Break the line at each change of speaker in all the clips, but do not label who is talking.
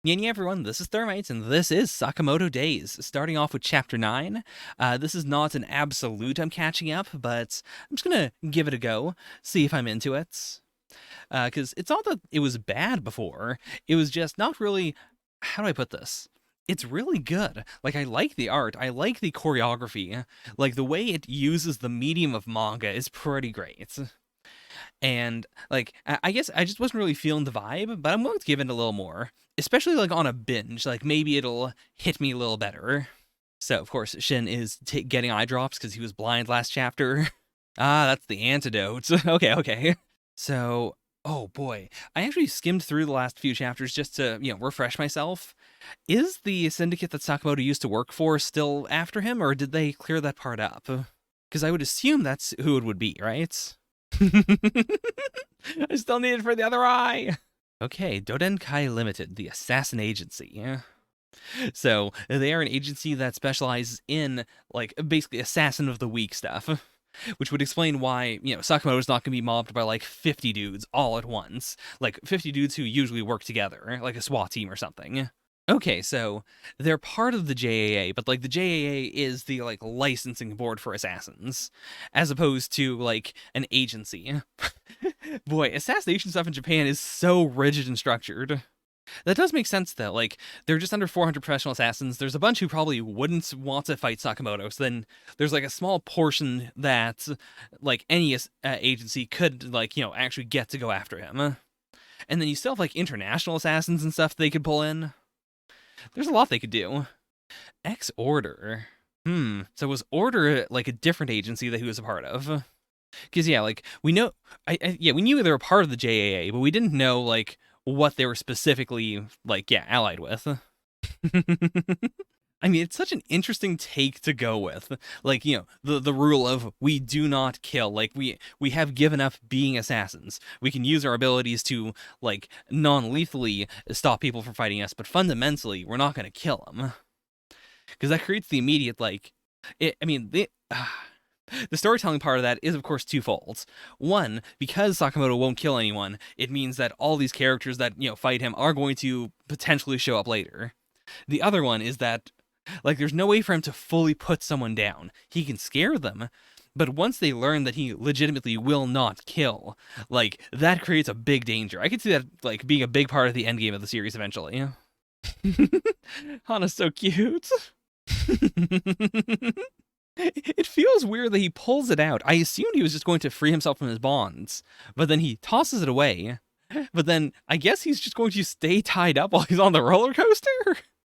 Yeah, everyone, this is Thermite, and this is Sakamoto Days, starting off with Chapter 9. This is not an absolute I'm catching up, but I'm just gonna give it a go, see if I'm into it. Because it's not that it was bad before, it was just not really... How do I put this? It's really good. Like, I like the art, I like the choreography, like, the way it uses the medium of manga is pretty great. And like I guess I just wasn't really feeling the vibe, but I'm willing to give it a little more, especially like on a binge. Like maybe it'll hit me a little better. So of course Shin is getting eye drops because he was blind last chapter. That's the antidote. Okay. So oh boy, I actually skimmed through the last few chapters just to refresh myself. Is the syndicate that Sakamoto used to work for still after him, or did they clear that part up? Because I would assume that's who it would be, right? I still need it for the other eye. Okay, Dodenkai Limited, the assassin agency. So they are an agency that specializes in, like, basically assassin of the week stuff. Which would explain why, Sakamoto's not going to be mobbed by, like, 50 dudes all at once. Like, 50 dudes who usually work together, like a SWAT team or something. Okay, so they're part of the JAA, but like the JAA is the like licensing board for assassins, as opposed to like an agency. Boy, assassination stuff in Japan is so rigid and structured. That does make sense though. Like they're just under 400 professional assassins. There's a bunch who probably wouldn't want to fight Sakamoto. So then there's like a small portion that like any agency could like actually get to go after him. And then you still have like international assassins and stuff they could pull in. There's a lot they could do. X-Order. So was Order like a different agency that he was a part of? Because yeah, like we know, we knew they were part of the JAA, but we didn't know like what they were specifically like allied with. I mean, it's such an interesting take to go with. Like, the rule of we do not kill. Like, we have given up being assassins. We can use our abilities to, like, non-lethally stop people from fighting us, but fundamentally, we're not going to kill them. Because that creates the immediate, like... the storytelling part of that is, of course, twofold. One, because Sakamoto won't kill anyone, it means that all these characters that, fight him are going to potentially show up later. The other one is that like, there's no way for him to fully put someone down. He can scare them, but once they learn that he legitimately will not kill, like, that creates a big danger. I could see that, like, being a big part of the endgame of the series eventually. Hana's so cute. It feels weird that he pulls it out. I assumed he was just going to free himself from his bonds, but then he tosses it away. But then I guess he's just going to stay tied up while he's on the roller coaster?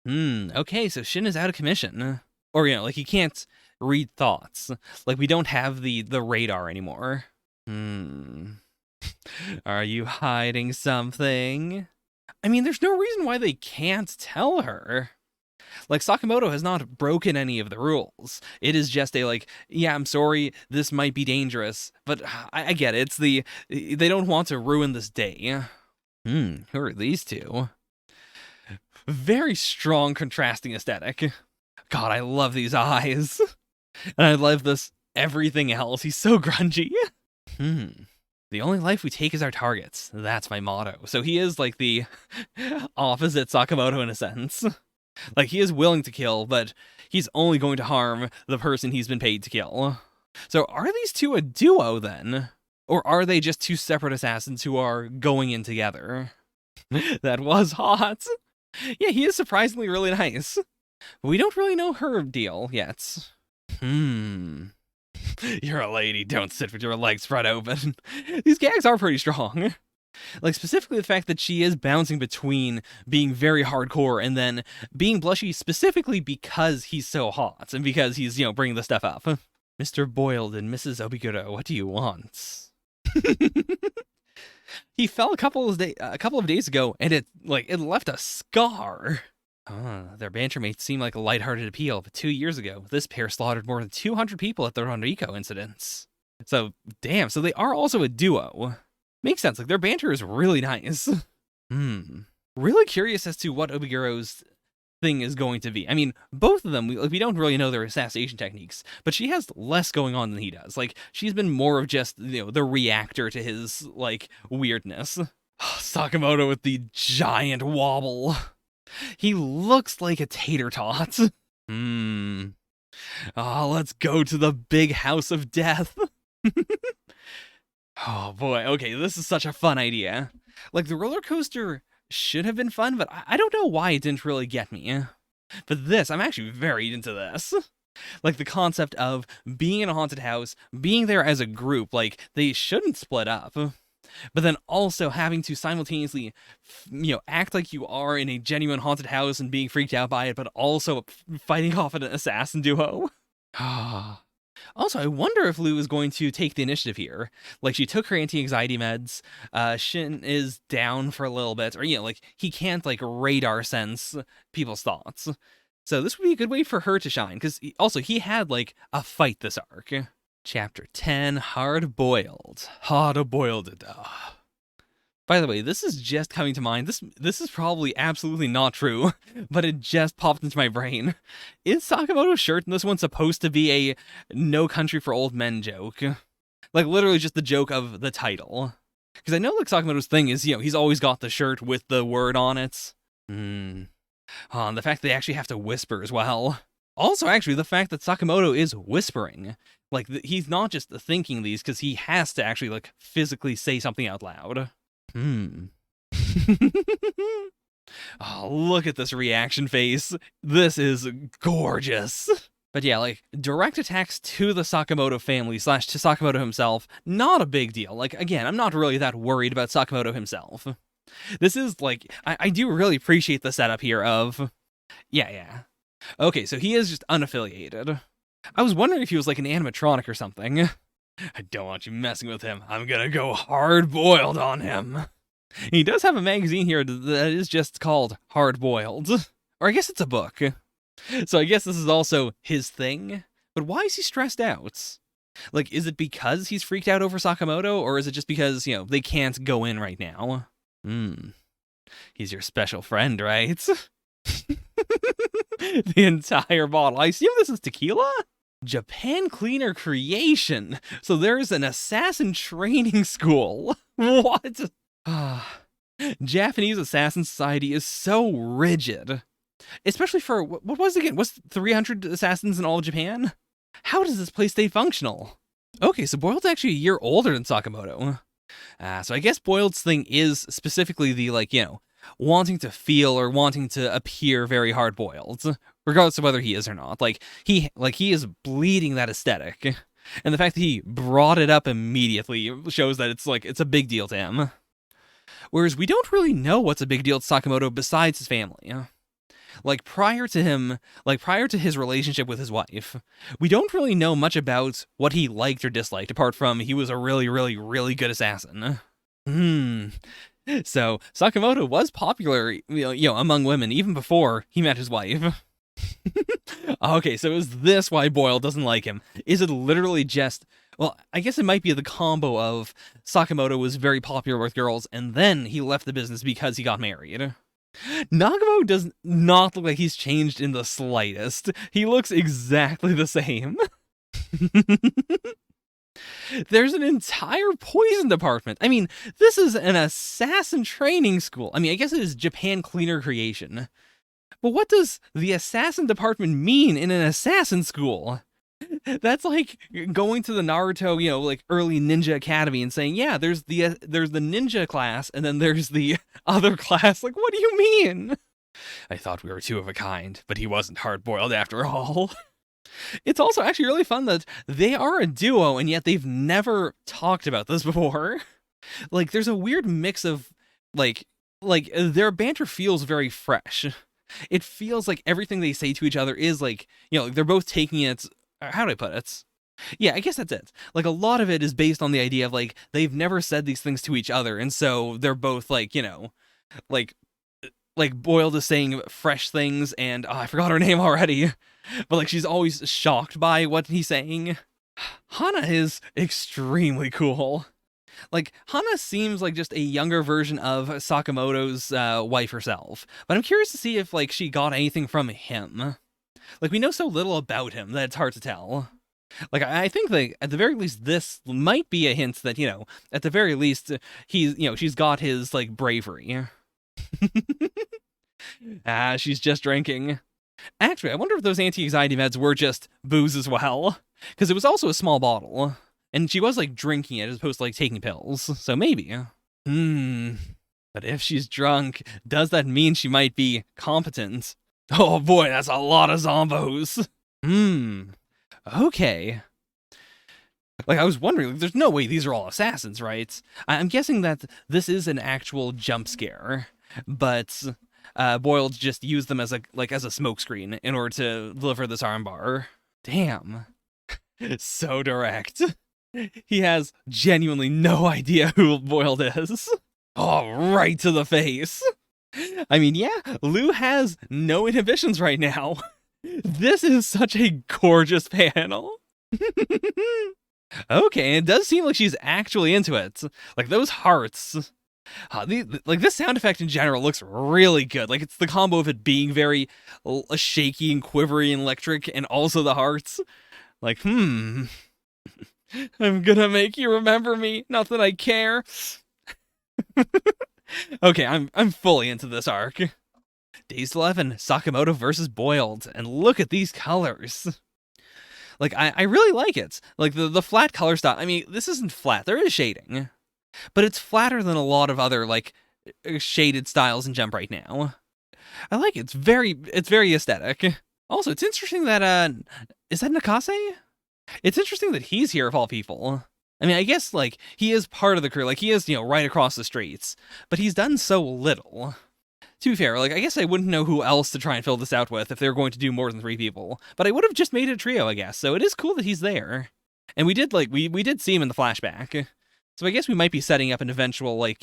Okay, so Shin is out of commission. Or, like he can't read thoughts. Like we don't have the radar anymore. Are you hiding something? I mean, there's no reason why they can't tell her. Like, Sakamoto has not broken any of the rules. It is just a, like, yeah, I'm sorry, this might be dangerous, but I get it. It's they don't want to ruin this day. Who are these two? Very strong contrasting aesthetic. God, I love these eyes. And I love this everything else. He's so grungy. The only life we take is our targets. That's my motto. So he is like the opposite Sakamoto in a sense. Like he is willing to kill, but he's only going to harm the person he's been paid to kill. So are these two a duo then? Or are they just two separate assassins who are going in together? That was hot. Yeah, he is surprisingly really nice. But we don't really know her deal yet. You're a lady, don't sit with your legs spread open. These gags are pretty strong. Like, specifically the fact that she is bouncing between being very hardcore and then being blushy specifically because he's so hot and because he's, bringing the stuff up. Mr. Boyled and Mrs. Obiguro, what do you want? He fell a couple of days ago, and it left a scar. Their banter may seem like a lighthearted appeal, but 2 years ago, this pair slaughtered more than 200 people at the Ronrico incidents. So, damn, so they are also a duo. Makes sense, like, their banter is really nice. Really curious as to what Obiguro's thing is going to be. I mean, both of them, we don't really know their assassination techniques, but she has less going on than he does. Like, she's been more of just, the reactor to his, like, weirdness. Sakamoto with the giant wobble. He looks like a tater tot. Hmm. Oh, let's go to the big house of death. Oh boy, okay, this is such a fun idea. Like, the roller coaster should have been fun, but I don't know why it didn't really get me. But this, I'm actually very into this. Like, the concept of being in a haunted house, being there as a group, like, they shouldn't split up. But then also having to simultaneously, act like you are in a genuine haunted house and being freaked out by it, but also fighting off an assassin duo. Also, I wonder if Lou is going to take the initiative here. Like, she took her anti-anxiety meds. Shin is down for a little bit, or like he can't like radar sense people's thoughts. So this would be a good way for her to shine, because also he had like a fight this arc. Chapter 10, Hard Boiled. Hard Boiled. By the way, this is just coming to mind. This is probably absolutely not true, but it just popped into my brain. Is Sakamoto's shirt in this one supposed to be a No Country for Old Men joke? Like, literally just the joke of the title. Because I know, like, Sakamoto's thing is, he's always got the shirt with the word on it. And the fact they actually have to whisper as well. Also, actually, the fact that Sakamoto is whispering. Like, he's not just thinking these, because he has to actually, like, physically say something out loud. Oh, look at this reaction face. This is gorgeous. But yeah, like, direct attacks to the Sakamoto family / to Sakamoto himself, not a big deal. Like, again, I'm not really that worried about Sakamoto himself. This is, like, I do really appreciate the setup here of... Yeah. Okay, so he is just unaffiliated. I was wondering if he was, like, an animatronic or something. I don't want you messing with him. I'm gonna go hard-boiled on him. He does have a magazine here that is just called Hard Boiled. Or I guess it's a book. So I guess this is also his thing. But why is he stressed out? Like, is it because he's freaked out over Sakamoto? Or is it just because, they can't go in right now? He's your special friend, right? The entire bottle. I assume this is tequila? Japan Cleaner Creation. So there's an assassin training school. What? Japanese assassin society is so rigid. Especially for, what was it again? What's 300 assassins in all of Japan? How does this place stay functional? Okay, so Boyled's actually a year older than Sakamoto. So I guess Boyled's thing is specifically the, like, wanting to feel or wanting to appear very hard-boiled, regardless of whether he is or not. Like he is bleeding that aesthetic. And the fact that he brought it up immediately shows that it's a big deal to him. Whereas we don't really know what's a big deal to Sakamoto besides his family. Like, prior to his relationship with his wife, we don't really know much about what he liked or disliked, apart from he was a really, really, really good assassin. So, Sakamoto was popular, among women, even before he met his wife. Okay, so is this why Boyle doesn't like him? Is it literally just... Well, I guess it might be the combo of Sakamoto was very popular with girls, and then he left the business because he got married. Nagamo does not look like he's changed in the slightest. He looks exactly the same. There's an entire poison department. I mean, this is an assassin training school. I mean, I guess it is Japan Cleaner Creation. But what does the assassin department mean in an assassin school? That's like going to the Naruto, like early ninja academy and saying, yeah, there's the ninja class and then there's the other class. Like, what do you mean? I thought we were two of a kind, but he wasn't hard-boiled after all. It's also actually really fun that they are a duo and yet they've never talked about this before. Like, there's a weird mix of, like their banter feels very fresh. It feels like everything they say to each other is like, they're both taking it... How do I put it? Yeah, I guess that's it. Like, a lot of it is based on the idea of, like, they've never said these things to each other, and so they're both, like, like Boiled is saying fresh things, and, I forgot her name already, but, like, she's always shocked by what he's saying. Hana is extremely cool. Like, Hana seems like just a younger version of Sakamoto's wife herself, but I'm curious to see if, like, she got anything from him. Like, we know so little about him that it's hard to tell. Like, I think that, at the very least, this might be a hint that, at the very least, he's, she's got his, like, bravery. She's just drinking. Actually, I wonder if those anti-anxiety meds were just booze as well. Because it was also a small bottle. And she was, like, drinking it as opposed to, like, taking pills. So maybe. But if she's drunk, does that mean she might be competent? Oh boy, that's a lot of zombos. Okay. Like, I was wondering, like, there's no way these are all assassins, right? I'm guessing that this is an actual jump scare, but Boyle just used them as a smokescreen in order to deliver this armbar. Damn. So direct. He has genuinely no idea who Boyle is. Oh, right to the face. I mean, yeah, Lou has no inhibitions right now. This is such a gorgeous panel. Okay, it does seem like she's actually into it. Like, those hearts. Like, this sound effect in general looks really good. Like, it's the combo of it being very shaky and quivery and electric, and also the hearts. Like, I'm gonna make you remember me. Not that I care. Okay, I'm fully into this arc. Days 11, Sakamoto versus Boiled, and look at these colors. Like, I really like it. Like, the flat color style. I mean, this isn't flat. There is shading. But it's flatter than a lot of other, like, shaded styles in Jump right now. I like it. It's very aesthetic. Also, it's interesting that, is that Nakase? It's interesting that he's here of all people. I mean, I guess, like, he is part of the crew. Like, he is, right across the streets. But he's done so little. To be fair, like, I guess I wouldn't know who else to try and fill this out with if they were going to do more than 3 people. But I would have just made it a trio, I guess. So it is cool that he's there. And we did, like, we did see him in the flashback. So I guess we might be setting up an eventual, like,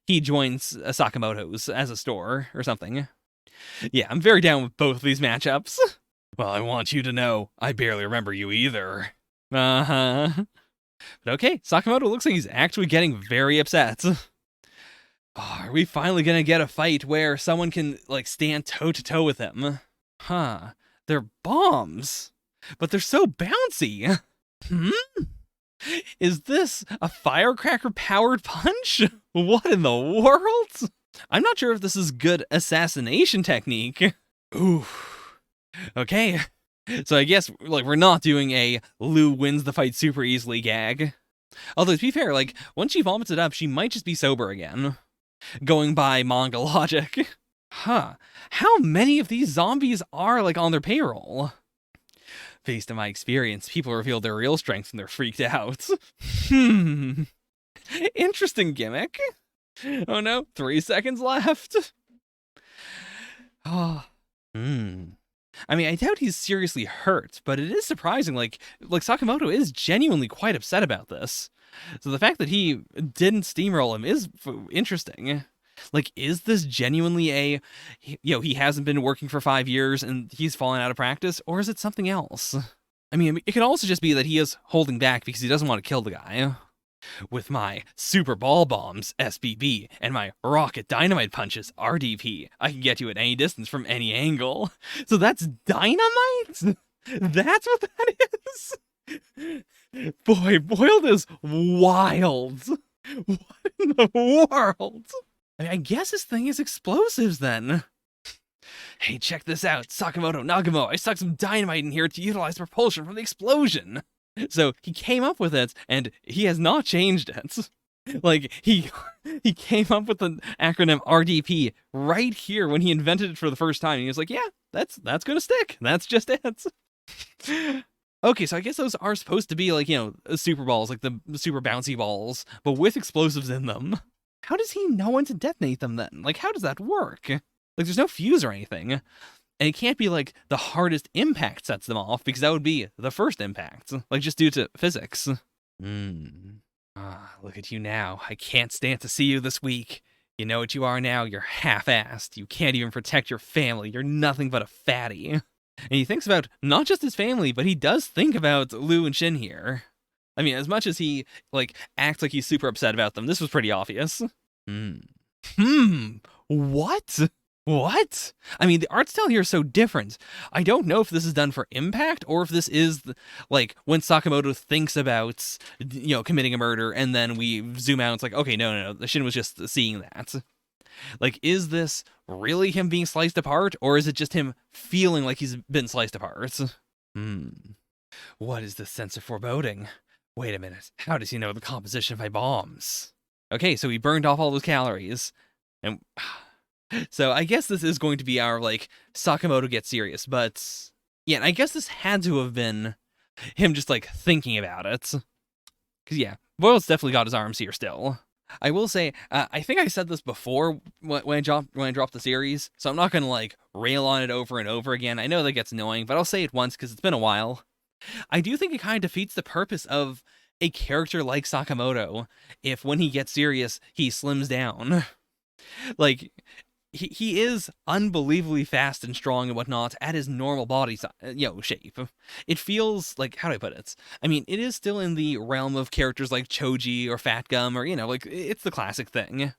he joins Sakamoto's as a store or something. Yeah, I'm very down with both of these matchups. Well, I want you to know, I barely remember you either. Uh-huh. But okay, Sakamoto looks like he's actually getting very upset. Oh, are we finally gonna get a fight where someone can, like, stand toe-to-toe with him? Huh. They're bombs. But they're so bouncy. Is this a firecracker-powered punch? What in the world? I'm not sure if this is good assassination technique. Ooh. Okay. So I guess, like, we're not doing a Lou wins the fight super easily gag. Although, to be fair, like, once she vomits it up, she might just be sober again. Going by manga logic. Huh. How many of these zombies are, like, on their payroll? Based on my experience, people reveal their real strengths when they're freaked out. Interesting gimmick. Oh no, 3 seconds left. Oh. I mean, I doubt he's seriously hurt, but it is surprising, like Sakamoto is genuinely quite upset about this. So the fact that he didn't steamroll him is interesting. Like, is this genuinely he hasn't been working for 5 years and he's fallen out of practice, or is it something else? I mean, it could also just be that he is holding back because he doesn't want to kill the guy. With my Super Ball Bombs, SBB, and my Rocket Dynamite Punches, RDP, I can get you at any distance from any angle. So that's dynamite? That's what that is? Boy, Boiled is wild. What in the world? I mean, I guess his thing is explosives then. Hey, check this out. Sakamoto Nagamo, I stuck some dynamite in here to utilize propulsion from the explosion. So he came up with it, and he has not changed it. Like, he came up with the acronym RDP right here when he invented it for the first time. And he was like, yeah, that's gonna stick. That's just it. Okay, so I guess those are supposed to be, like, super balls, like the super bouncy balls, but with explosives in them. How does he know when to detonate them then? Like, how does that work? Like, there's no fuse or anything. And it can't be, like, the hardest impact sets them off, because that would be the first impact. Like, just due to physics. Look at you now. I can't stand to see you this week. You know what you are now? You're half-assed. You can't even protect your family. You're nothing but a fatty. And he thinks about not just his family, but he does think about Lou and Shin here. I mean, as much as he, like, acts like he's super upset about them, this was pretty obvious. What? What? I mean, the art style here is so different. I don't know if this is done for impact, or if this is, like, when Sakamoto thinks about, committing a murder, and then we zoom out, it's like, okay, no, Shin was just seeing that. Like, is this really him being sliced apart, or is it just him feeling like he's been sliced apart? Hmm. What is this sense of foreboding? Wait a minute. How does he know the composition of my bombs? Okay, so he burned off all those calories. And so I guess this is going to be our, like, Sakamoto gets serious, but yeah, and I guess this had to have been him just, like, thinking about it. Because, yeah, Boyle's definitely got his arms here still. I will say, I think I said this before when I dropped the series, so I'm not going to, like, rail on it over and over again. I know that gets annoying, but I'll say it once because it's been a while. I do think it kind of defeats the purpose of a character like Sakamoto if, when he gets serious, he slims down. Like, he is unbelievably fast and strong and whatnot at his normal body shape. It feels like, how do I put it? I mean, it is still in the realm of characters like Choji or Fat Gum, or, like, it's the classic thing.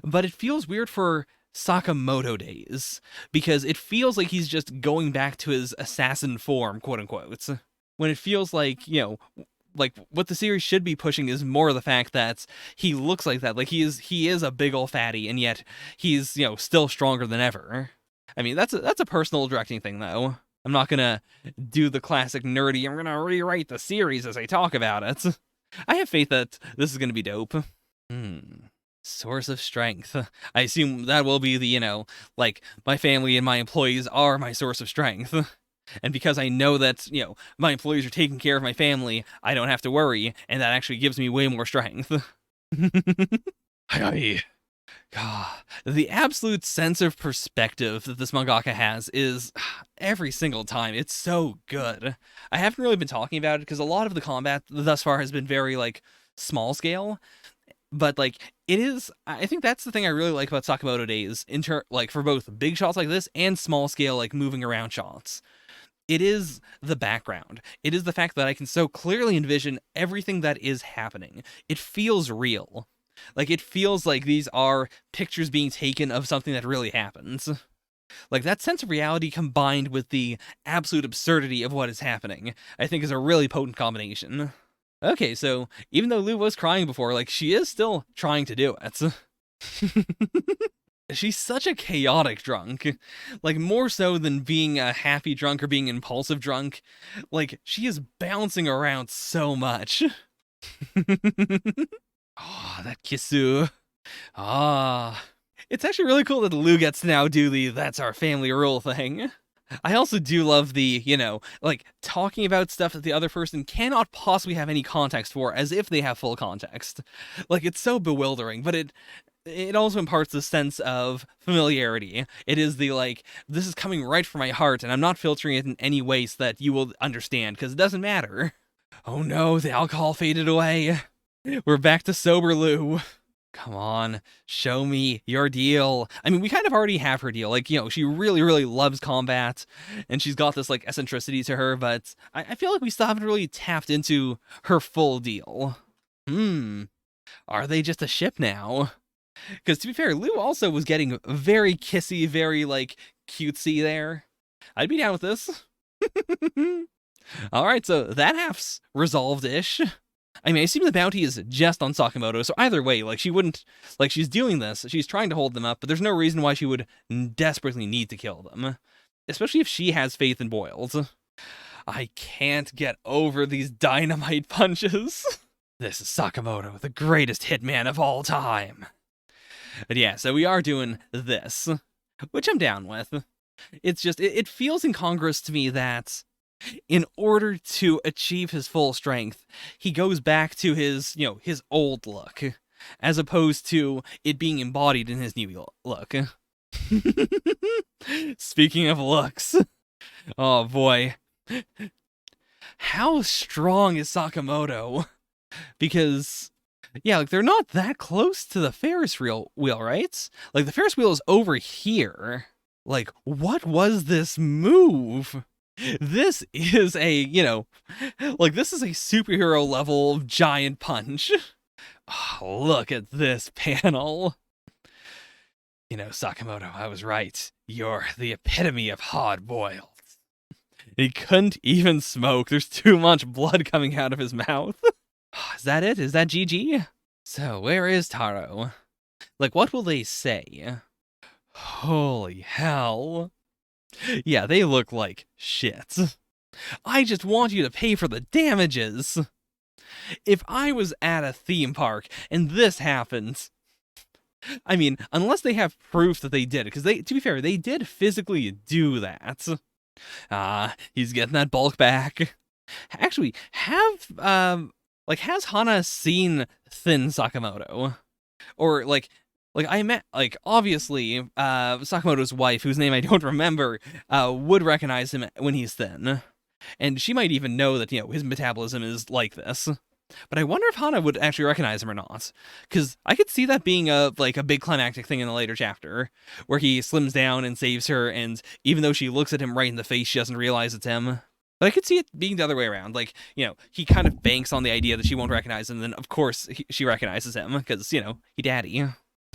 But it feels weird for Sakamoto days, because it feels like he's just going back to his assassin form, quote unquote. When it feels like, like what the series should be pushing is more the fact that he looks like that. Like he is a big old fatty, and yet he's, still stronger than ever. I mean, that's a personal directing thing, though. I'm not gonna do the classic nerdy, I'm gonna rewrite the series as I talk about it. I have faith that this is gonna be dope. Source of strength. I assume that will be the, like, my family and my employees are my source of strength. And because I know that, my employees are taking care of my family, I don't have to worry, and that actually gives me way more strength. The absolute sense of perspective that this mangaka has is, every single time, it's so good. I haven't really been talking about it because a lot of the combat thus far has been very, like, small scale. But, like, it is, I think that's the thing I really like about Sakamoto Days, like, for both big shots like this and small scale, like, moving around shots. It is the background. It is the fact that I can so clearly envision everything that is happening. It feels real. Like, it feels like these are pictures being taken of something that really happens. Like, that sense of reality combined with the absolute absurdity of what is happening, I think is a really potent combination. Okay, so even though Lou was crying before, like, she is still trying to do it. She's such a chaotic drunk. Like, more so than being a happy drunk or being an impulsive drunk. Like, she is bouncing around so much. Oh, that kissu. Ah. It's actually really cool that Lou gets to now do the "that's our family rule" thing. I also do love the, like, talking about stuff that the other person cannot possibly have any context for, as if they have full context. Like, it's so bewildering, but it also imparts a sense of familiarity. It is the, like, this is coming right from my heart, and I'm not filtering it in any way so that you will understand, because it doesn't matter. Oh no, the alcohol faded away. We're back to sober Lou. Come on, show me your deal. I mean, we kind of already have her deal. Like, she really, really loves combat, and she's got this, like, eccentricity to her, but I feel like we still haven't really tapped into her full deal. Are they just a ship now? Because, to be fair, Lou also was getting very kissy, very, like, cutesy there. I'd be down with this. Alright, so that half's resolved-ish. I mean, I assume the bounty is just on Sakamoto, so either way, like, she wouldn't, like, she's doing this, she's trying to hold them up, but there's no reason why she would desperately need to kill them. Especially if she has faith in Boils. I can't get over these dynamite punches. This is Sakamoto, the greatest hitman of all time. But yeah, so we are doing this, which I'm down with. It's just, it feels incongruous to me that in order to achieve his full strength, he goes back to his, his old look, as opposed to it being embodied in his new look. Speaking of looks, oh boy, how strong is Sakamoto? Because, yeah, like, they're not that close to the Ferris wheel, right? Like, the Ferris wheel is over here. Like, what was this move? This is a, like, this is a superhero level giant punch. Oh, look at this panel. Sakamoto, I was right. You're the epitome of hard-boiled. He couldn't even smoke. There's too much blood coming out of his mouth. Is that it? Is that GG? So, where is Taro? Like, what will they say? Holy hell. Yeah, they look like shit. I just want you to pay for the damages. If I was at a theme park and this happens, I mean, unless they have proof that they did it, because to be fair, they did physically do that. He's getting that bulk back. Actually, has Hana seen Thin Sakamoto? Or, I met, obviously, Sakamoto's wife, whose name I don't remember, would recognize him when he's thin. And she might even know that, his metabolism is like this. But I wonder if Hana would actually recognize him or not. Because I could see that being a big climactic thing in a later chapter, where he slims down and saves her, and even though she looks at him right in the face, she doesn't realize it's him. But I could see it being the other way around. He kind of banks on the idea that she won't recognize him, and then, of course, she recognizes him, because, he daddy.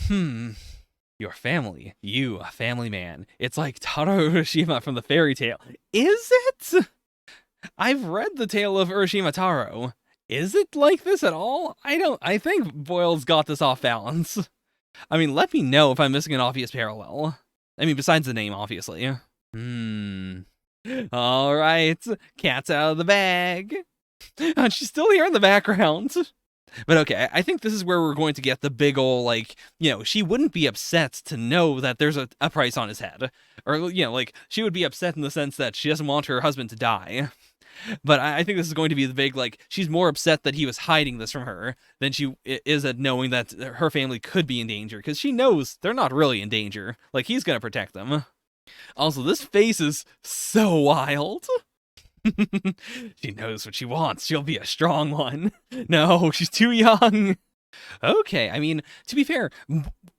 Your family. You, a family man. It's like Taro Urashima from the fairy tale. Is it? I've read the tale of Urashima Taro. Is it like this at all? I think Boyle's got this off balance. I mean, let me know if I'm missing an obvious parallel. I mean, besides the name, obviously. Alright, cat's out of the bag. And she's still here in the background. But okay, I think this is where we're going to get the big ol', she wouldn't be upset to know that there's a price on his head. Or, she would be upset in the sense that she doesn't want her husband to die. But I think this is going to be the big, she's more upset that he was hiding this from her than she is at knowing that her family could be in danger, because she knows they're not really in danger. He's gonna protect them. Also, this face is so wild. She knows what she wants. She'll be a strong one. No, she's too young. Okay, I mean, to be fair,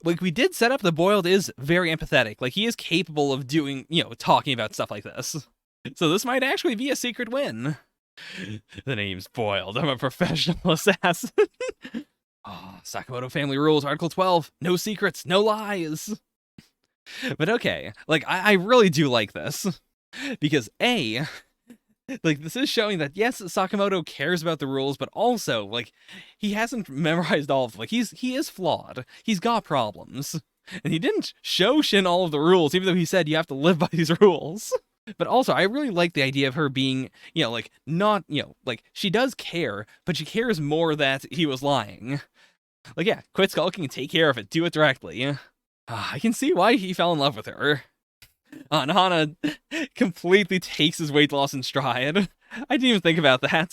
we did set up the Boiled is very empathetic. He is capable of doing, talking about stuff like this. So this might actually be a secret win. The name's Boiled. I'm a professional assassin. Sakamoto family rules, Article 12. No secrets, no lies. But okay, I really do like this. Because this is showing that, yes, Sakamoto cares about the rules, but also, he hasn't memorized all of them. He is flawed. He's got problems. And he didn't show Shin all of the rules, even though he said you have to live by these rules. But also, I really like the idea of her being, not, she does care, but she cares more that he was lying. Yeah, quit skulking and take care of it. Do it directly. I can see why he fell in love with her. And Hana completely takes his weight loss in stride. I didn't even think about that.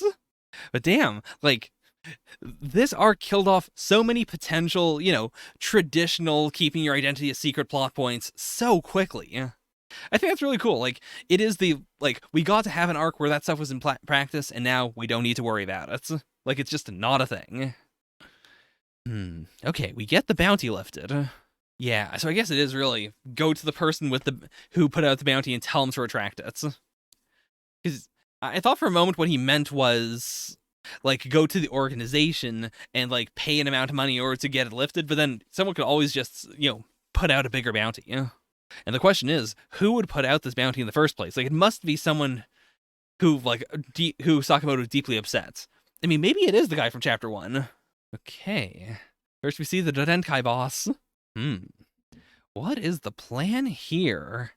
But damn, this arc killed off so many potential, traditional keeping your identity a secret plot points so quickly. I think that's really cool. It is we got to have an arc where that stuff was in practice, and now we don't need to worry about it. It's just not a thing. Okay, we get the bounty lifted. Yeah, so I guess it is really go to the person who put out the bounty and tell him to retract it. Because I thought for a moment what he meant was, go to the organization and, pay an amount of money in order to get it lifted, but then someone could always just, put out a bigger bounty. And the question is, who would put out this bounty in the first place? It must be someone who, who Sakamoto deeply upsets. I mean, maybe it is the guy from Chapter 1. Okay. First we see the Dodenkai boss. What is the plan here?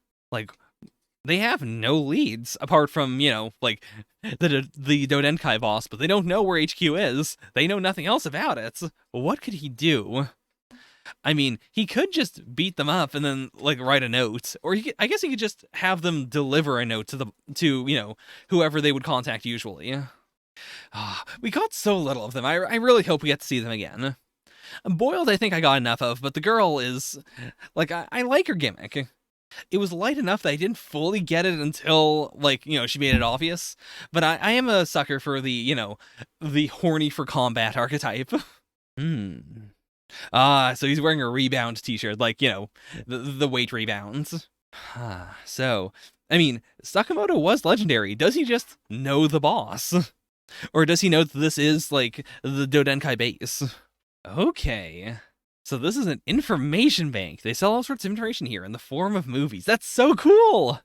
They have no leads, apart from, the Dodenkai boss, but they don't know where HQ is. They know nothing else about it. What could he do? I mean, he could just beat them up and then, write a note. Or I guess he could just have them deliver a note to whoever they would contact usually. We got so little of them. I really hope we get to see them again. Boiled, I think I got enough of, but the girl is, I like her gimmick. It was light enough that I didn't fully get it until, she made it obvious. But I am a sucker for the horny for combat archetype. So he's wearing a rebound t-shirt, the weight rebounds. So, I mean, Sakamoto was legendary. Does he just know the boss? Or does he know that this is, the Dodenkai base? Okay. So this is an information bank. They sell all sorts of information here in the form of movies. That's so cool!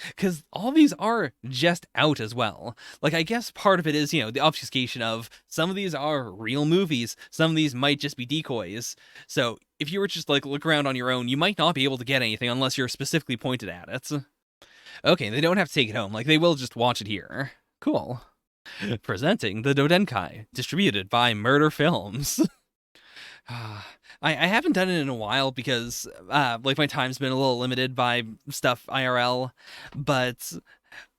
Because all these are just out as well. Like, I guess part of it is, the obfuscation of some of these are real movies, some of these might just be decoys. So if you were just like look around on your own, you might not be able to get anything unless you're specifically pointed at it. Okay, they don't have to take it home, like they will just watch it here. Cool. Presenting the Dodenkai, distributed by Murder Films. I haven't done it in a while because like my time's been a little limited by stuff IRL, but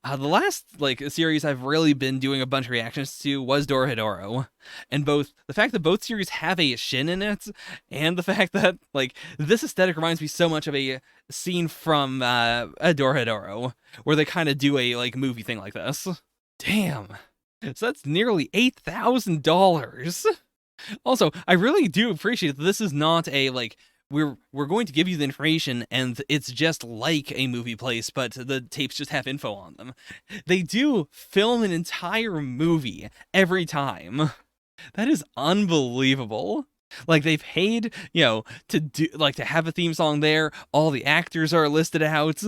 the last like series I've really been doing a bunch of reactions to was Dorohedoro, and both the fact that both series have a Shin in it, and the fact that like this aesthetic reminds me so much of a scene from Dorohedoro, where they kind of do a like movie thing like this. Damn, so that's nearly $8,000. Also, I really do appreciate that this is not a like we're going to give you the information and it's just like a movie place, but the tapes just have info on them. They do film an entire movie every time. That is unbelievable. Like they paid, to do like to have a theme song there. All the actors are listed out.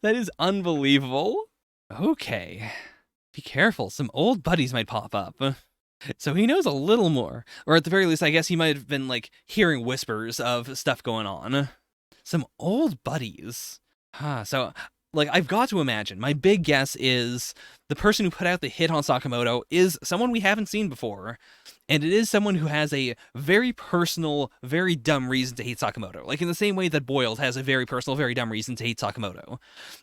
That is unbelievable. Okay. Be careful, some old buddies might pop up. So he knows a little more. Or at the very least, I guess he might have been, like, hearing whispers of stuff going on. Some old buddies. So, like, I've got to imagine. My big guess is the person who put out the hit on Sakamoto is someone we haven't seen before. And it is someone who has a very personal, very dumb reason to hate Sakamoto. Like, in the same way that Boiled has a very personal, very dumb reason to hate Sakamoto.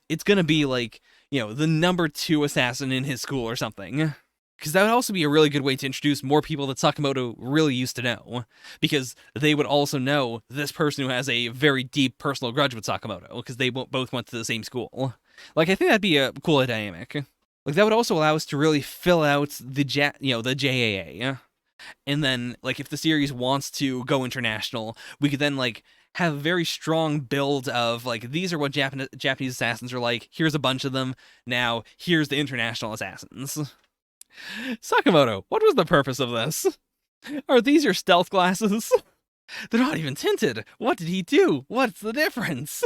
It's gonna be, like, the number 2 assassin in his school or something. Because that would also be a really good way to introduce more people that Sakamoto really used to know. Because they would also know this person who has a very deep personal grudge with Sakamoto, because they both went to the same school. Like, I think that'd be a cool dynamic. Like, that would also allow us to really fill out the JAA. And then, like, if the series wants to go international, we could then, like, have a very strong build of, like, these are what Japanese assassins are like, here's a bunch of them, now here's the international assassins. Sakamoto, what was the purpose of this? Are these your stealth glasses? They're not even tinted. What did he do? What's the difference?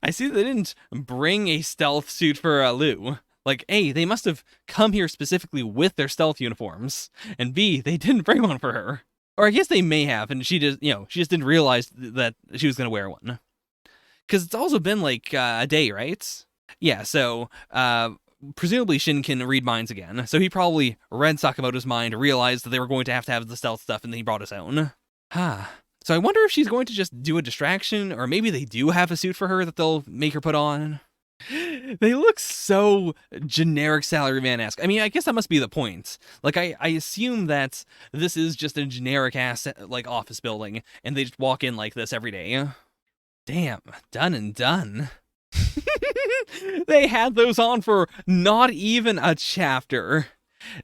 I see they didn't bring a stealth suit for Lou. Like, A, they must have come here specifically with their stealth uniforms, and B, they didn't bring one for her. Or I guess they may have, and she just, she just didn't realize that she was gonna wear one. Because it's also been, like, a day, right? Yeah, so, presumably Shin can read minds again, so he probably read Sakamoto's mind, realized that they were going to have the stealth stuff, and then he brought his own. So I wonder if she's going to just do a distraction, or maybe they do have a suit for her that they'll make her put on. They look so generic salaryman-esque. I mean, I guess that must be the point. Like, I assume that this is just a generic-ass, like, office building, and they just walk in like this every day. Damn, done and done. They had those on for not even a chapter.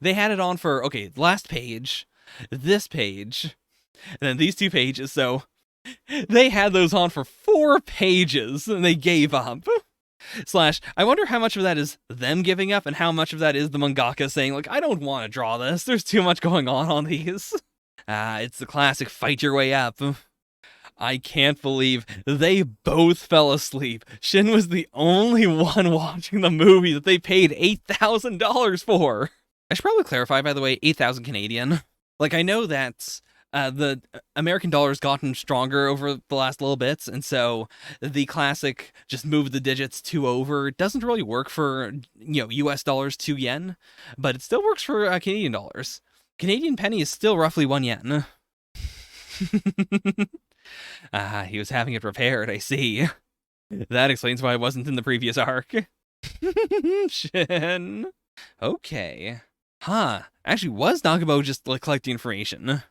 They had it on for, okay, last page, this page, and then these 2 pages, so they had those on for 4 pages, and they gave up. Slash, I wonder how much of that is them giving up, and how much of that is the mangaka saying, like, I don't want to draw this, there's too much going on these. It's the classic fight your way up. I can't believe they both fell asleep. Shin was the only one watching the movie that they paid $8,000 for. I should probably clarify, by the way, 8,000 Canadian. Like, I know that the American dollar's gotten stronger over the last little bits, and so the classic just move the digits 2 over doesn't really work for, US dollars 2 yen, but it still works for Canadian dollars. Canadian penny is still roughly 1 yen. He was having it repaired, I see. That explains why I wasn't in the previous arc. Shin. Okay. Actually, was Nagabo just, like, collecting information?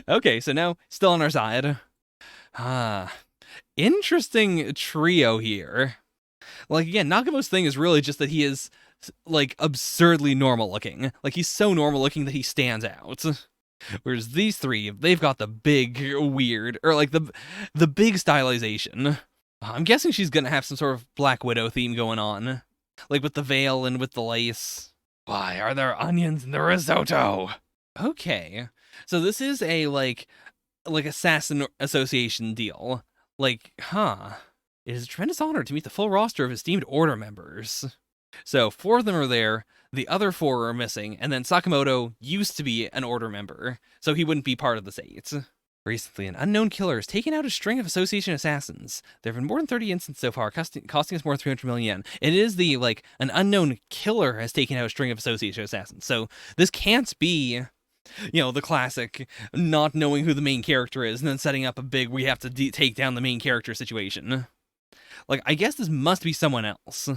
Okay, so now, still on our side. Interesting trio here. Like, again, Nagamo's thing is really just that he is, like, absurdly normal looking. Like, he's so normal looking that he stands out. Whereas these 3, they've got the big weird, or like the big stylization. I'm guessing she's gonna have some sort of Black Widow theme going on. Like with the veil and with the lace. Why are there onions in the risotto? Okay. So this is a like assassin association deal. Like, It is a tremendous honor to meet the full roster of esteemed Order members. So 4 of them are there, the other 4 are missing, and then Sakamoto used to be an Order member, so he wouldn't be part of the 8. Recently, an unknown killer has taken out a string of Association assassins. There have been more than 30 incidents so far, costing us more than 300 million yen. It is the, like, an unknown killer has taken out a string of Association assassins, so this can't be, the classic not knowing who the main character is and then setting up a big we have to take down the main character situation. Like, I guess this must be someone else.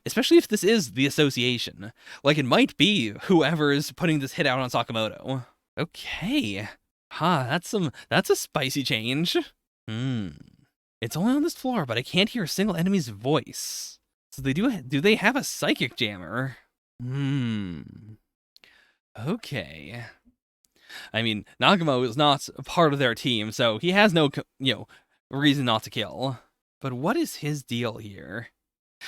Especially if this is the Association. Like, it might be whoever is putting this hit out on Sakamoto. Okay. That's a spicy change. It's only on this floor, but I can't hear a single enemy's voice. So do they have a psychic jammer? Okay. I mean, Nagamo is not a part of their team, so he has no, reason not to kill. But what is his deal here?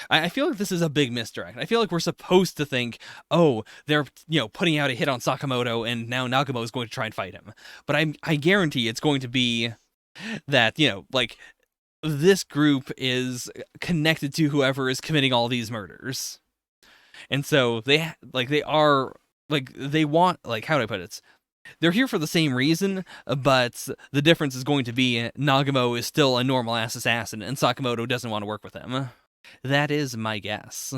I feel like this is a big misdirect. I feel like we're supposed to think, oh, they're, putting out a hit on Sakamoto and now Nagamo is going to try and fight him. But I guarantee it's going to be that, this group is connected to whoever is committing all these murders. And so they want, how do I put it? They're here for the same reason, but the difference is going to be Nagamo is still a normal-ass assassin, and Sakamoto doesn't want to work with him. That is my guess.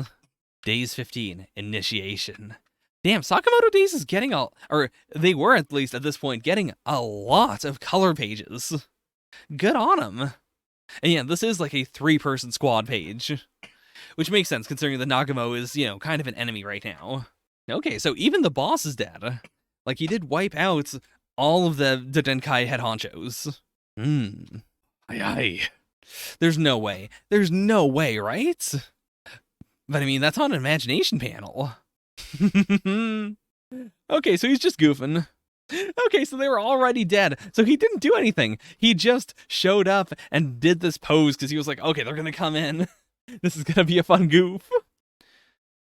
Days 15, Initiation. Damn, Sakamoto Days is getting or they were at least at this point, getting a lot of color pages. Good on them. And yeah, this is like a 3-person squad page. Which makes sense, considering that Nagamo is, kind of an enemy right now. Okay, so even the boss is dead. Like, he did wipe out all of the Denkai head honchos. Aye. There's no way. There's no way, right? But I mean, that's on an imagination panel. Okay, so he's just goofing. Okay, so they were already dead. So he didn't do anything. He just showed up and did this pose because he was like, okay, they're gonna come in. This is gonna be a fun goof.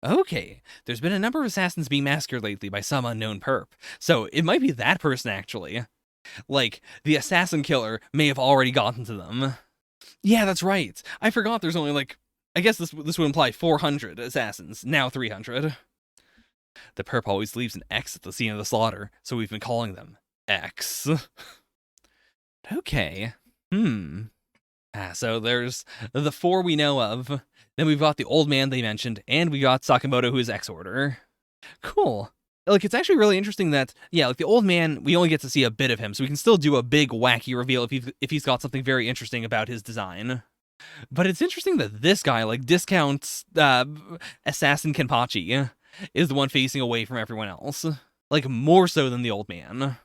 Okay, there's been a number of assassins being massacred lately by some unknown perp. So it might be that person, actually. Like, the assassin killer may have already gotten to them. Yeah, that's right. I forgot there's only, I guess this would imply 400 assassins, now 300. The perp always leaves an X at the scene of the slaughter, so we've been calling them X. Okay. So there's the 4 we know of. Then we've got the old man they mentioned, and we got Sakamoto, who is X-Order. Cool. It's actually really interesting that, the old man, we only get to see a bit of him, so we can still do a big, wacky reveal if he's got something very interesting about his design. But it's interesting that this guy, discounts Assassin Kenpachi, is the one facing away from everyone else. More so than the old man.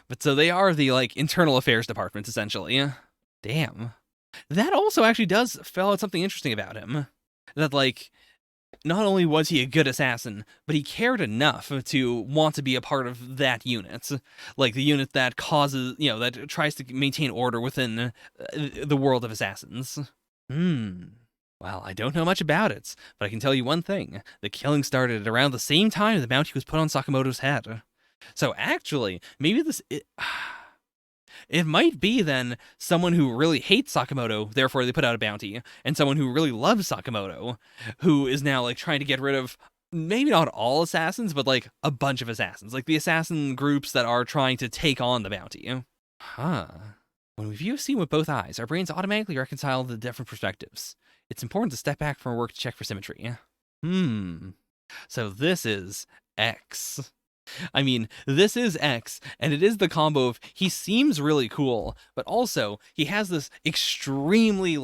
But so they are the, internal affairs department, essentially. Damn. That also actually does spell out something interesting about him. That, not only was he a good assassin, but he cared enough to want to be a part of that unit. The unit that causes, that tries to maintain order within the world of assassins. Well, I don't know much about it, but I can tell you one thing. The killing started at around the same time the bounty was put on Sakamoto's head. So actually, maybe it might be, then, someone who really hates Sakamoto, therefore they put out a bounty, and someone who really loves Sakamoto, who is now, trying to get rid of, maybe not all assassins, but, a bunch of assassins. The assassin groups that are trying to take on the bounty. When we view a scene with both eyes, our brains automatically reconcile the different perspectives. It's important to step back from our work to check for symmetry. So this is X. I mean, this is X, and it is the combo of he seems really cool, but also he has this extremely,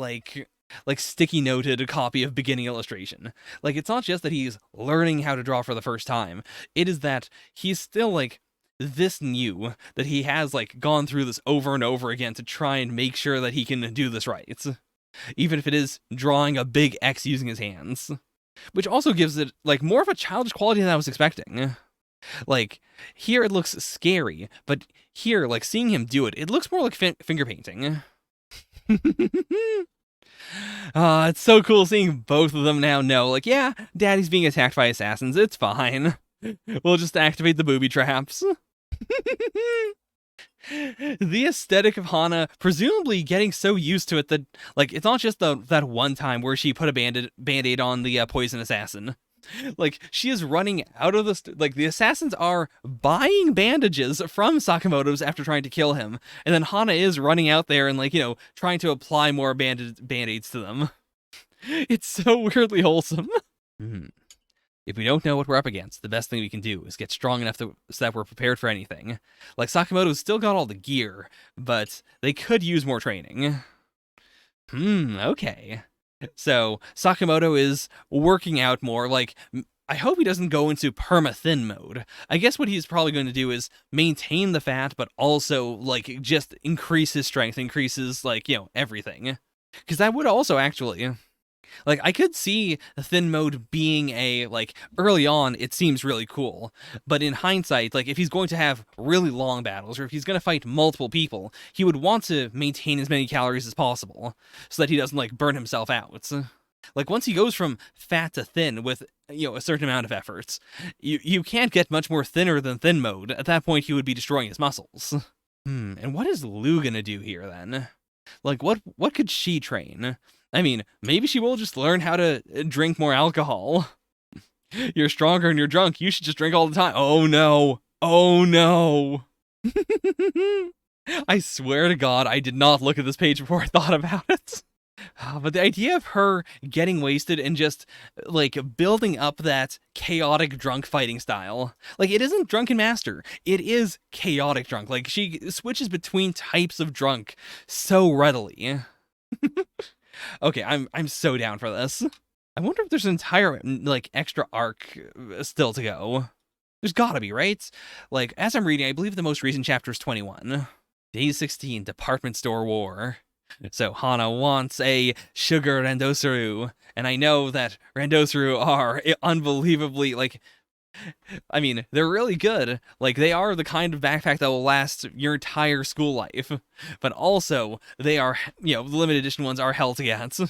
sticky noted copy of beginning illustration. It's not just that he's learning how to draw for the first time. It is that he's still, this new, that he has, gone through this over and over again to try and make sure that he can do this right. Even if it is drawing a big X using his hands. Which also gives it, more of a childish quality than I was expecting. Here it looks scary, but here, seeing him do it, it looks more like finger painting. It's so cool seeing both of them now know, yeah, Daddy's being attacked by assassins, it's fine. We'll just activate the booby traps. The aesthetic of Hana presumably getting so used to it that, like, it's not just that one time where she put a band-aid on the poison assassin. Like, she is running out of like, the assassins are buying bandages from Sakamoto's after trying to kill him, and then Hana is running out there and, like, trying to apply more band-aids to them. It's so weirdly wholesome. If we don't know what we're up against, the best thing we can do is get strong enough so that we're prepared for anything. Like, Sakamoto's still got all the gear, but they could use more training. Okay. So, Sakamoto is working out more. Like, I hope he doesn't go into perma-thin mode. I guess what he's probably going to do is maintain the fat, but also, like, just increase his strength, increases, like, everything. Because that would also actually... Like, I could see thin mode being like, early on, it seems really cool. But in hindsight, like, if he's going to have really long battles, or if he's going to fight multiple people, he would want to maintain as many calories as possible, so that he doesn't, like, burn himself out. Like, once he goes from fat to thin with, a certain amount of efforts, you can't get much more thinner than thin mode. At that point, he would be destroying his muscles. And what is Lou gonna do here, then? Like, what could she train? I mean, maybe she will just learn how to drink more alcohol. You're stronger and you're drunk. You should just drink all the time. Oh, no. Oh, no. I swear to God, I did not look at this page before I thought about it. But the idea of her getting wasted and just, like, building up that chaotic drunk fighting style. Like, it isn't Drunken Master. It is chaotic drunk. Like, she switches between types of drunk so readily. Okay, I'm so down for this. I wonder if there's an entire, like, extra arc still to go. There's gotta be, right? Like, as I'm reading, I believe the most recent chapter is 21. Day 16, Department Store War. So Hana wants a sugar Randosuru, and I know that Randosuru are unbelievably, like, I mean, they're really good. Like, they are the kind of backpack that will last your entire school life. But also, they are, the limited edition ones are hell to get.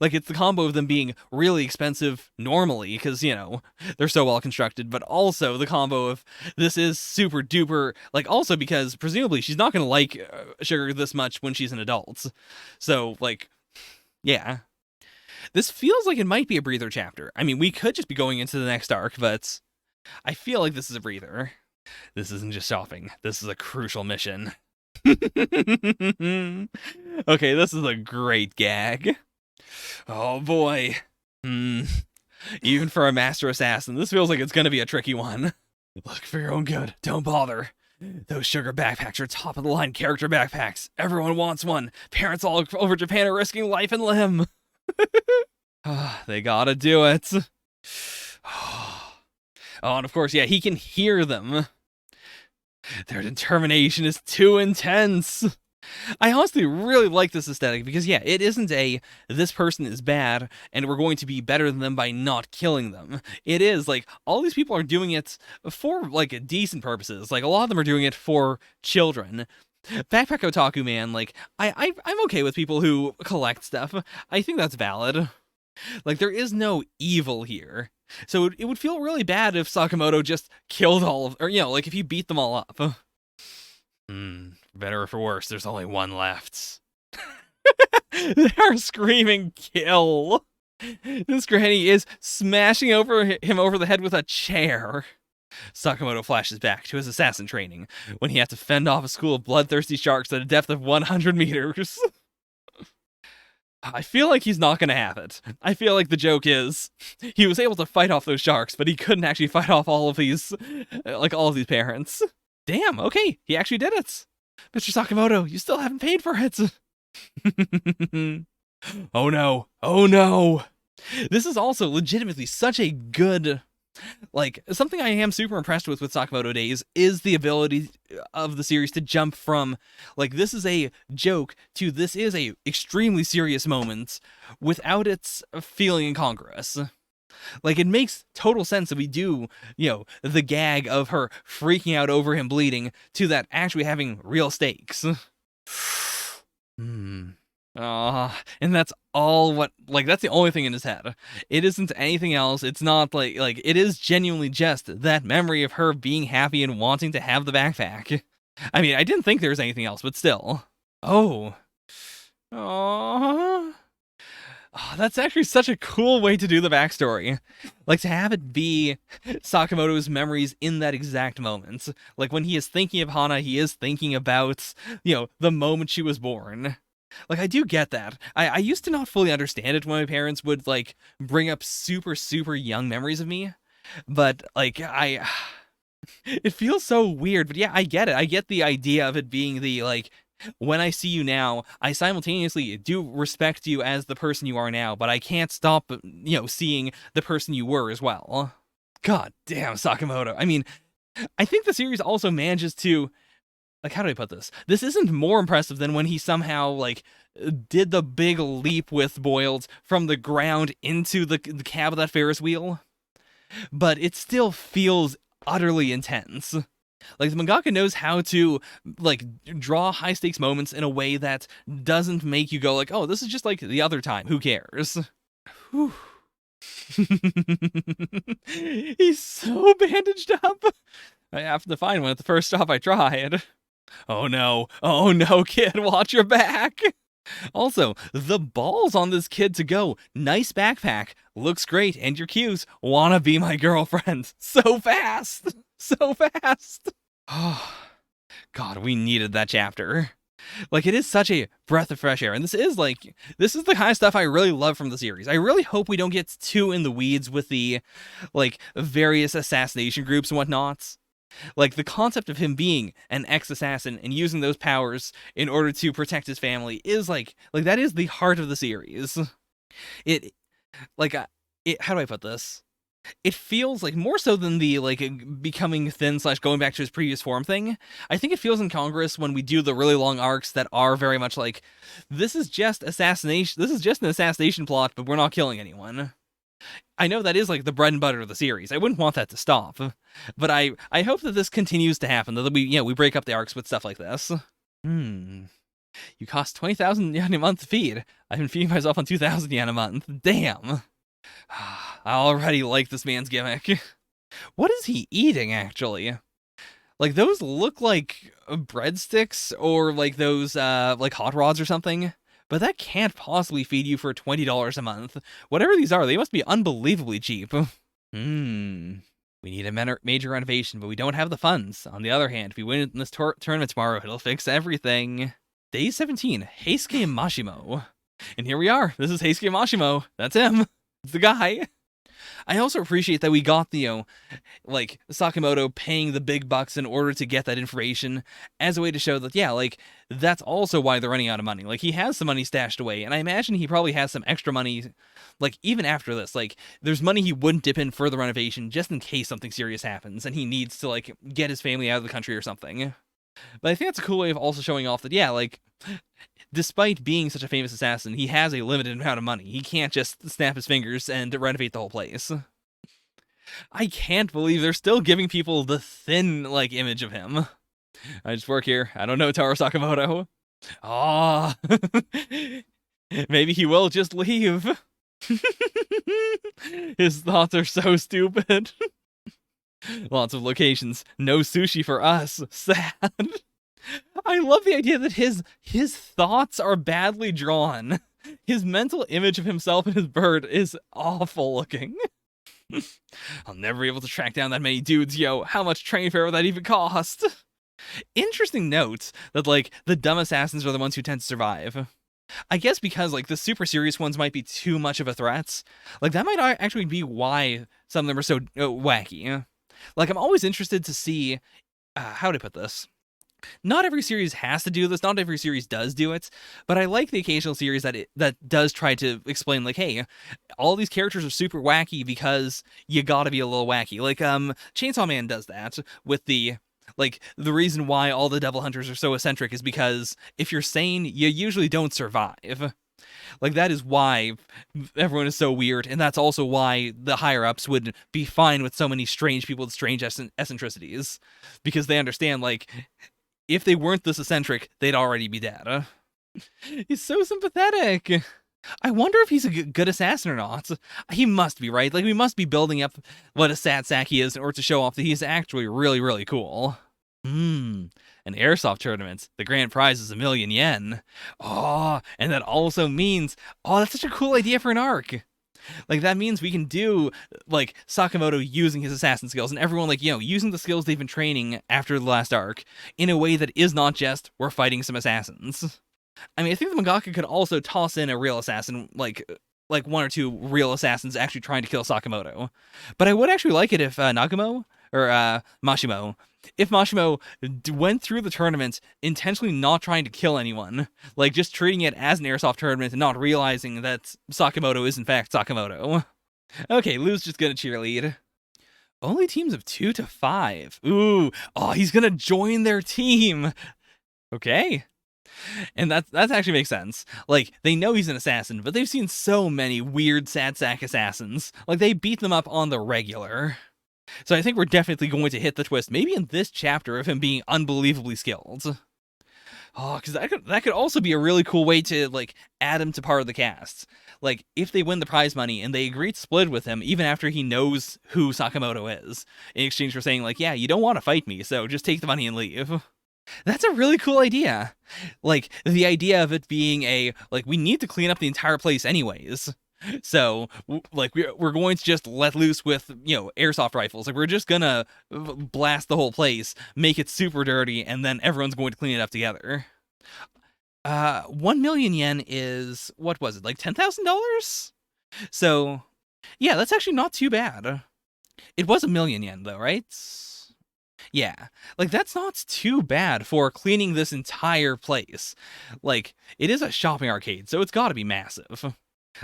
Like, it's the combo of them being really expensive normally, because, they're so well constructed, but also the combo of this is super duper, like, also because presumably she's not going to like sugar this much when she's an adult. So, like, yeah. This feels like it might be a breather chapter. I mean, we could just be going into the next arc, but I feel like this is a breather. This isn't just shopping. This is a crucial mission. Okay, this is a great gag. Oh boy. Even for a master assassin, this feels like it's gonna be a tricky one. Look for your own good. Don't bother. Those sugar backpacks are top of the line character backpacks. Everyone wants one. Parents all over Japan are risking life and limb. They gotta do it. Oh, and of course, yeah, he can hear them. Their determination is too intense. I honestly really like this aesthetic because, yeah, it isn't this person is bad and we're going to be better than them by not killing them. It is, like, all these people are doing it for, like, decent purposes. Like, a lot of them are doing it for children. Backpack Otaku, man, like, I'm okay with people who collect stuff. I think that's valid. Like, there is no evil here. So it would feel really bad if Sakamoto just killed all of, or, like, if he beat them all up. Better or for worse, there's only one left. They're screaming kill. This granny is smashing him over the head with a chair. Sakamoto flashes back to his assassin training when he had to fend off a school of bloodthirsty sharks at a depth of 100 meters. I feel like he's not going to have it. I feel like the joke is he was able to fight off those sharks, but he couldn't actually fight off all of these parents. Damn, okay, he actually did it. Mr. Sakamoto, you still haven't paid for it. Oh no, oh no. This is also legitimately such a good, like, something I am super impressed with Sakamoto Days is the ability of the series to jump from, like, this is a joke to this is a extremely serious moment without its feeling incongruous. Like, it makes total sense that we do, the gag of her freaking out over him bleeding to that actually having real stakes. And that's all that's the only thing in his head. It isn't anything else. It's not like it is genuinely just that memory of her being happy and wanting to have the backpack. I mean, I didn't think there was anything else, but still. Oh. Aww. Oh, that's actually such a cool way to do the backstory. Like, to have it be Sakamoto's memories in that exact moment. Like, when he is thinking of Hana, he is thinking about, the moment she was born. Like, I do get that. I used to not fully understand it when my parents would, like, bring up super, super young memories of me. But, like, it feels so weird. But yeah, I get it. I get the idea of it being the, like, when I see you now, I simultaneously do respect you as the person you are now, but I can't stop, seeing the person you were as well. God damn, Sakamoto. I mean, I think the series also manages to, like, how do I put this? This isn't more impressive than when he somehow, like, did the big leap with Boiled from the ground into the cab of that Ferris wheel. But it still feels utterly intense. Like, the mangaka knows how to, like, draw high stakes moments in a way that doesn't make you go like, oh, this is just like the other time. Who cares? Whew. He's so bandaged up. I have to find one at the first stop I tried. Oh no, kid, watch your back. Also, the balls on this kid to go. Nice backpack. Looks great, and you're cute. Wanna be my girlfriend. So fast. So fast. Oh, God, we needed that chapter. Like, it is such a breath of fresh air. And this is the kind of stuff I really love from the series. I really hope we don't get too in the weeds with the, like, various assassination groups and whatnots. Like, the concept of him being an ex-assassin and using those powers in order to protect his family is, like that is the heart of the series. It, like, how do I put this? It feels like more so than the, like, becoming thin / going back to his previous form thing. I think it feels incongruous when we do the really long arcs that are very much like, this is just assassination. This is just an assassination plot, but we're not killing anyone. I know that is, like, the bread and butter of the series. I wouldn't want that to stop, but I hope that this continues to happen. That we break up the arcs with stuff like this. You cost 20,000 yen a month to feed. I've been feeding myself on 2,000 yen a month. Damn. I already like this man's gimmick. What is he eating, actually? Like, those look like breadsticks or, like, those, like, hot rods or something. But that can't possibly feed you for $20 a month. Whatever these are, they must be unbelievably cheap. We need a major renovation, but we don't have the funds. On the other hand, if we win in this tournament tomorrow, it'll fix everything. Day 17, Heisuke Mashimo. And here we are. This is Heisuke Mashimo. That's him. It's the guy. I also appreciate that we got the, like, Sakamoto paying the big bucks in order to get that information as a way to show that, yeah, like, that's also why they're running out of money. Like, he has some money stashed away, and I imagine he probably has some extra money, like, even after this. Like, there's money he wouldn't dip in for the renovation just in case something serious happens, and he needs to, like, get his family out of the country or something. But I think that's a cool way of also showing off that, yeah, like, despite being such a famous assassin, he has a limited amount of money. He can't just snap his fingers and renovate the whole place. I can't believe they're still giving people the thin, like, image of him. I just work here. I don't know Taro Sakamoto. Ah, maybe he will just leave. His thoughts are so stupid. Lots of locations. No sushi for us. Sad. I love the idea that his thoughts are badly drawn. His mental image of himself and his bird is awful looking. I'll never be able to track down that many dudes, yo. How much train fare would that even cost? Interesting note that, like, the dumb assassins are the ones who tend to survive. I guess because, like, the super serious ones might be too much of a threat. Like, that might actually be why some of them are so wacky. Like, I'm always interested to see, how to put this? Not every series has to do this, not every series does do it, but I like the occasional series that does try to explain, like, hey, all these characters are super wacky because you gotta be a little wacky. Like, Chainsaw Man does that with the reason why all the devil hunters are so eccentric is because if you're sane, you usually don't survive. Like, that is why everyone is so weird, and that's also why the higher-ups would be fine with so many strange people with strange eccentricities, because they understand, like, if they weren't this eccentric, they'd already be dead. He's so sympathetic. I wonder if he's a good assassin or not. He must be, right? Like, we must be building up what a sad sack he is in order to show off that he's actually really, really cool. An airsoft tournament. The grand prize is 1,000,000 yen. Oh, and that also means, oh, that's such a cool idea for an arc. Like, that means we can do, like, Sakamoto using his assassin skills and everyone, like, using the skills they've been training after the last arc in a way that is not just, we're fighting some assassins. I mean, I think the mangaka could also toss in a real assassin, like one or two real assassins actually trying to kill Sakamoto. But I would actually like it if Nagamo or Mashimo, if Mashimo went through the tournament intentionally not trying to kill anyone, like just treating it as an airsoft tournament and not realizing that Sakamoto is in fact Sakamoto. Okay, Lou's just gonna cheerlead. Only teams of 2 to 5. Ooh, oh, he's gonna join their team. Okay. And that actually makes sense. Like, they know he's an assassin, but they've seen so many weird sad sack assassins. Like, they beat them up on the regular. So I think we're definitely going to hit the twist, maybe in this chapter, of him being unbelievably skilled. Oh, because that could also be a really cool way to, like, add him to part of the cast. Like, if they win the prize money and they agree to split with him, even after he knows who Sakamoto is, in exchange for saying, like, yeah, you don't want to fight me, so just take the money and leave. That's a really cool idea. Like, the idea of it being like, we need to clean up the entire place anyways. So, like, we're going to just let loose with, airsoft rifles. Like, we're just gonna blast the whole place, make it super dirty, and then everyone's going to clean it up together. 1,000,000 yen is, what was it, like $10,000? So, yeah, that's actually not too bad. It was 1,000,000 yen, though, right? Yeah, like, that's not too bad for cleaning this entire place. Like, it is a shopping arcade, so it's gotta be massive.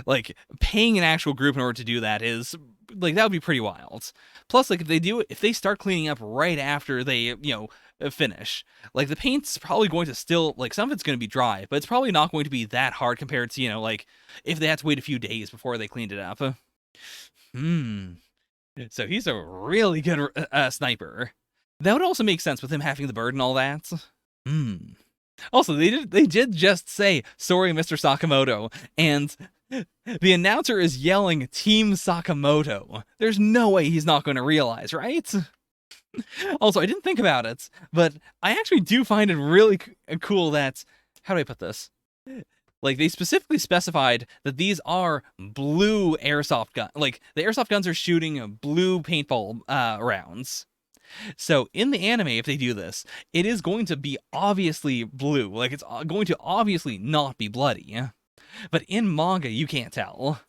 Like, paying an actual group in order to do that is, like, that would be pretty wild. Plus, like, if they start cleaning up right after they, finish, like, the paint's probably going to still, like, some of it's going to be dry, but it's probably not going to be that hard compared to, like, if they had to wait a few days before they cleaned it up. So he's a really good sniper. That would also make sense with him having the bird and all that. Also, they did just say, sorry, Mr. Sakamoto, and the announcer is yelling, Team Sakamoto. There's no way he's not going to realize, right? Also, I didn't think about it, but I actually do find it really cool that, how do I put this? Like, they specifically specified that these are blue airsoft guns. Like, the airsoft guns are shooting blue paintball rounds. So in the anime, if they do this, it is going to be obviously blue. Like, it's going to obviously not be bloody. But in manga, you can't tell.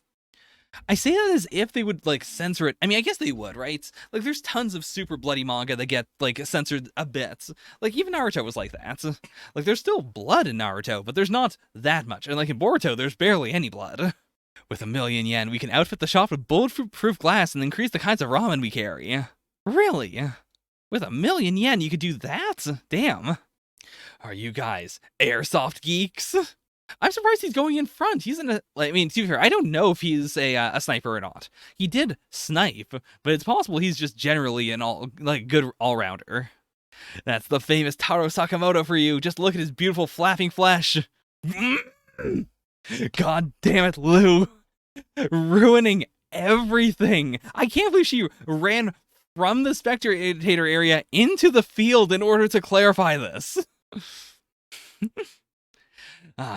I say that as if they would, like, censor it. I mean, I guess they would, right? Like, there's tons of super bloody manga that get, like, censored a bit. Like, even Naruto was like that. Like, there's still blood in Naruto, but there's not that much. And, like, in Boruto, there's barely any blood. With 1,000,000 yen, we can outfit the shop with bulletproof glass and increase the kinds of ramen we carry. Really? With 1,000,000 yen, you could do that? Damn. Are you guys airsoft geeks? I'm surprised he's going in front. He's in I mean, to be fair, I don't know if he's a sniper or not. He did snipe, but it's possible he's just generally an good all-rounder. That's the famous Taro Sakamoto for you. Just look at his beautiful flapping flesh. God damn it, Lou. Ruining everything. I can't believe she ran from the spectator area into the field in order to clarify this.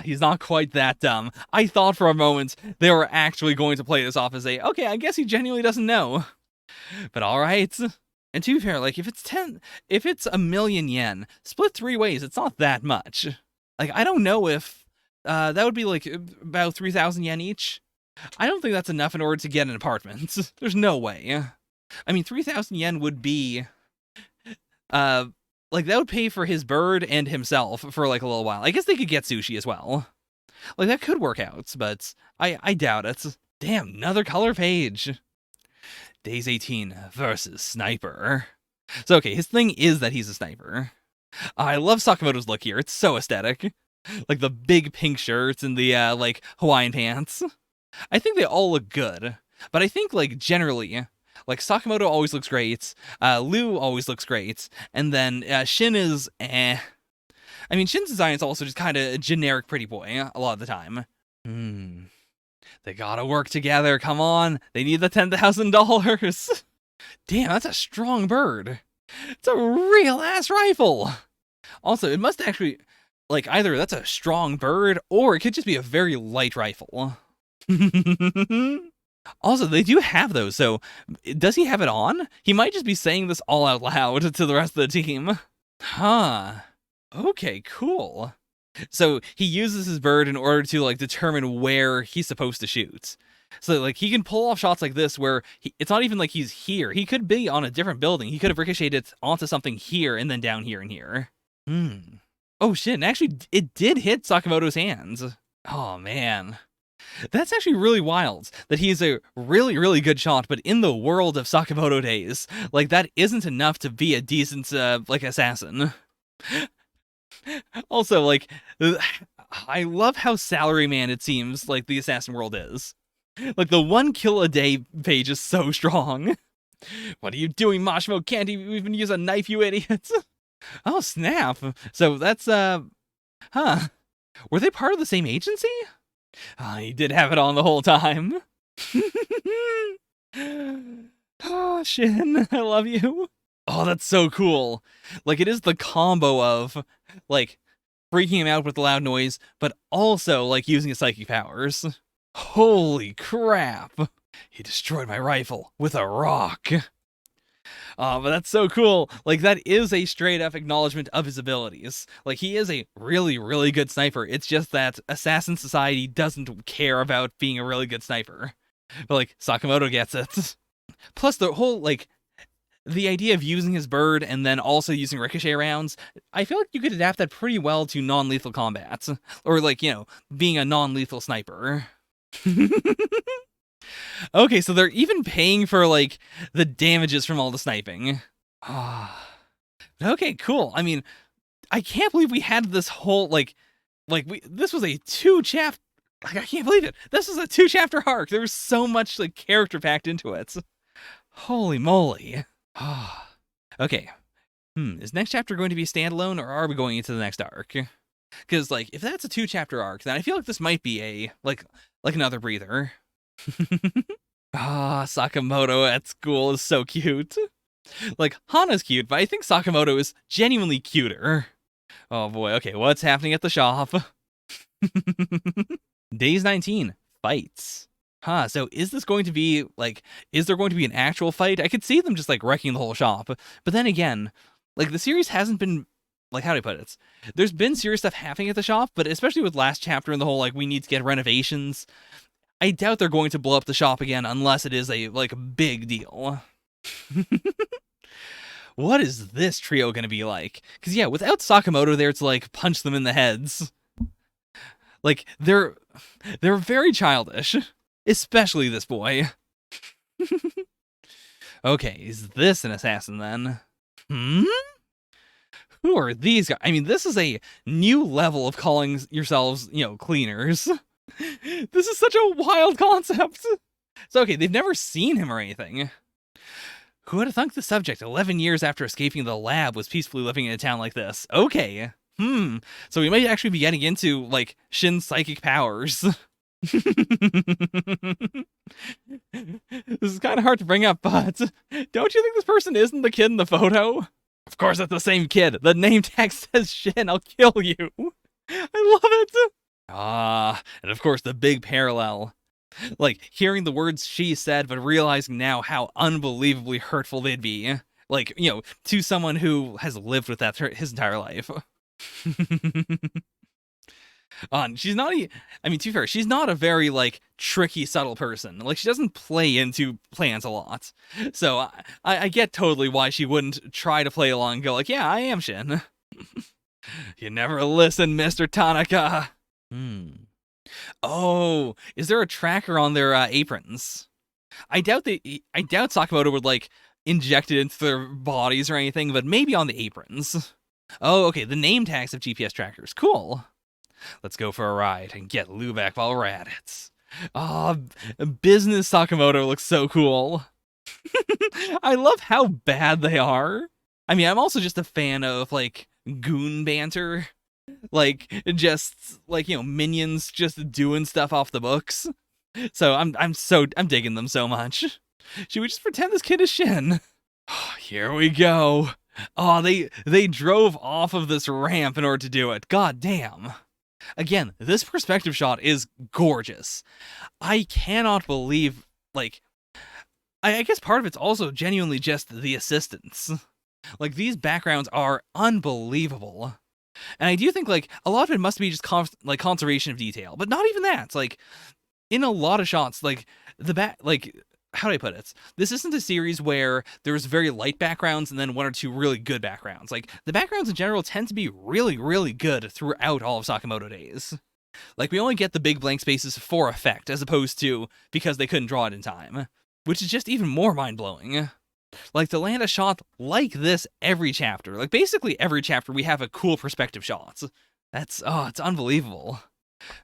He's not quite that dumb. I thought for a moment they were actually going to play this off as okay, I guess he genuinely doesn't know. But alright. And to be fair, like, if it's 1,000,000 yen, split 3 ways, it's not that much. Like, I don't know if that would be, like, about 3,000 yen each. I don't think that's enough in order to get an apartment. There's no way. I mean, 3,000 yen would be, like, that would pay for his bird and himself for, like, a little while. I guess they could get sushi as well. Like, that could work out, but I doubt it. Damn, another color page. Days 18 versus Sniper. So, okay, his thing is that he's a sniper. I love Sakamoto's look here. It's so aesthetic. Like, the big pink shirts and the, like, Hawaiian pants. I think they all look good. But I think, like, generally, like, Sakamoto always looks great, Lou always looks great, and then Shin is eh. I mean, Shin's design is also just kind of a generic pretty boy a lot of the time. They gotta work together, come on. They need the $10,000. Damn, that's a strong bird. It's a real ass rifle. Also, it must actually, like, either that's a strong bird or it could just be a very light rifle. Also, they do have those, so does he have it on? He might just be saying this all out loud to the rest of the team. Huh. Okay, cool. So he uses his bird in order to, like, determine where he's supposed to shoot. So, like, he can pull off shots like this where it's not even like he's here. He could be on a different building. He could have ricocheted it onto something here and then down here and here. Oh, shit. And actually, it did hit Sakamoto's hands. Oh, man. That's actually really wild that he's a really, really good shot, but in the world of Sakamoto days, like, that isn't enough to be a decent, like, assassin. Also, like, I love how salaryman it seems like the assassin world is. Like, the 1 kill a day page is so strong. What are you doing, Mashimo? Can't you even use a knife, you idiots? Oh, snap. So that's, huh. Were they part of the same agency? Oh, he did have it on the whole time. Oh, Shin, I love you. Oh, that's so cool. Like, it is the combo of, like, freaking him out with the loud noise, but also, like, using his psychic powers. Holy crap. He destroyed my rifle with a rock. Oh, but that's so cool. Like, that is a straight up acknowledgement of his abilities. Like, he is a really, really good sniper. It's just that Assassin Society doesn't care about being a really good sniper. But, like, Sakamoto gets it. Plus, the whole, like, the idea of using his bird and then also using ricochet rounds, I feel like you could adapt that pretty well to non-lethal combat. Or, like, you know, being a non-lethal sniper. Okay, so they're even paying for, like, the damages from all the sniping. Okay, cool. I mean, I can't believe we had this whole, this was a 2-chapter, like, I can't believe it. This was a 2-chapter arc. There was so much, like, character packed into it. Holy moly. Okay. Is next chapter going to be standalone, or are we going into the next arc? Because, like, if that's a 2-chapter arc, then I feel like this might be a, like another breather. Sakamoto at school is so cute. Like, Hana's cute, but I think Sakamoto is genuinely cuter. Oh boy, okay, what's happening at the shop? Days 19, fights. So is this going to be, like, is there going to be an actual fight? I could see them just, like, wrecking the whole shop. But then again, like, the series hasn't been, like, how do I put it? There's been serious stuff happening at the shop, but especially with last chapter and the whole, like, we need to get renovations, I doubt they're going to blow up the shop again unless it is a, like, a big deal. What is this trio gonna be like? Because, yeah, without Sakamoto there to, like, punch them in the heads. Like, they're very childish. Especially this boy. Okay, is this an assassin then? Who are these guys? I mean, this is a new level of calling yourselves, you know, cleaners. This is such a wild concept. So, okay, they've never seen him or anything. Who would have thunk the subject 11 years after escaping the lab was peacefully living in a town like this? Okay. So we might actually be getting into, like, Shin's psychic powers. This is kind of hard to bring up, but don't you think this person isn't the kid in the photo? Of course it's the same kid. The name tag says Shin, I'll kill you. I love it. And of course the big parallel. Like, hearing the words she said, but realizing now how unbelievably hurtful they'd be. Like, you know, to someone who has lived with that his entire life. She's not I mean, to be fair, she's not a very, like, tricky, subtle person. Like, she doesn't play into plans a lot. So, I get totally why she wouldn't try to play along and go like, yeah, I am Shin. You never listen, Mr. Tanaka. Oh, is there a tracker on their aprons? I doubt Sakamoto would, like, inject it into their bodies or anything, but maybe on the aprons. Oh, okay, the name tags have GPS trackers. Cool. Let's go for a ride and get Lubeck while we're at it. Business Sakamoto looks so cool. I love how bad they are. I mean, I'm also just a fan of, like, goon banter. Like, just, like, you know, minions just doing stuff off the books. So I'm digging them so much. Should we just pretend this kid is Shin? Here we go. Oh, they drove off of this ramp in order to do it. God damn. Again, this perspective shot is gorgeous. I cannot believe, like, I guess part of it's also genuinely just the assistants. Like, these backgrounds are unbelievable. And I do think, like, a lot of it must be just, conservation of detail. But not even that. Like, in a lot of shots, like, how do I put it? This isn't a series where there's very light backgrounds and then one or two really good backgrounds. Like, the backgrounds in general tend to be really, really good throughout all of Sakamoto Days. Like, we only get the big blank spaces for effect, as opposed to because they couldn't draw it in time. Which is just even more mind-blowing. Like, to land a shot like this every chapter. Like, basically every chapter we have a cool perspective shot. It's unbelievable.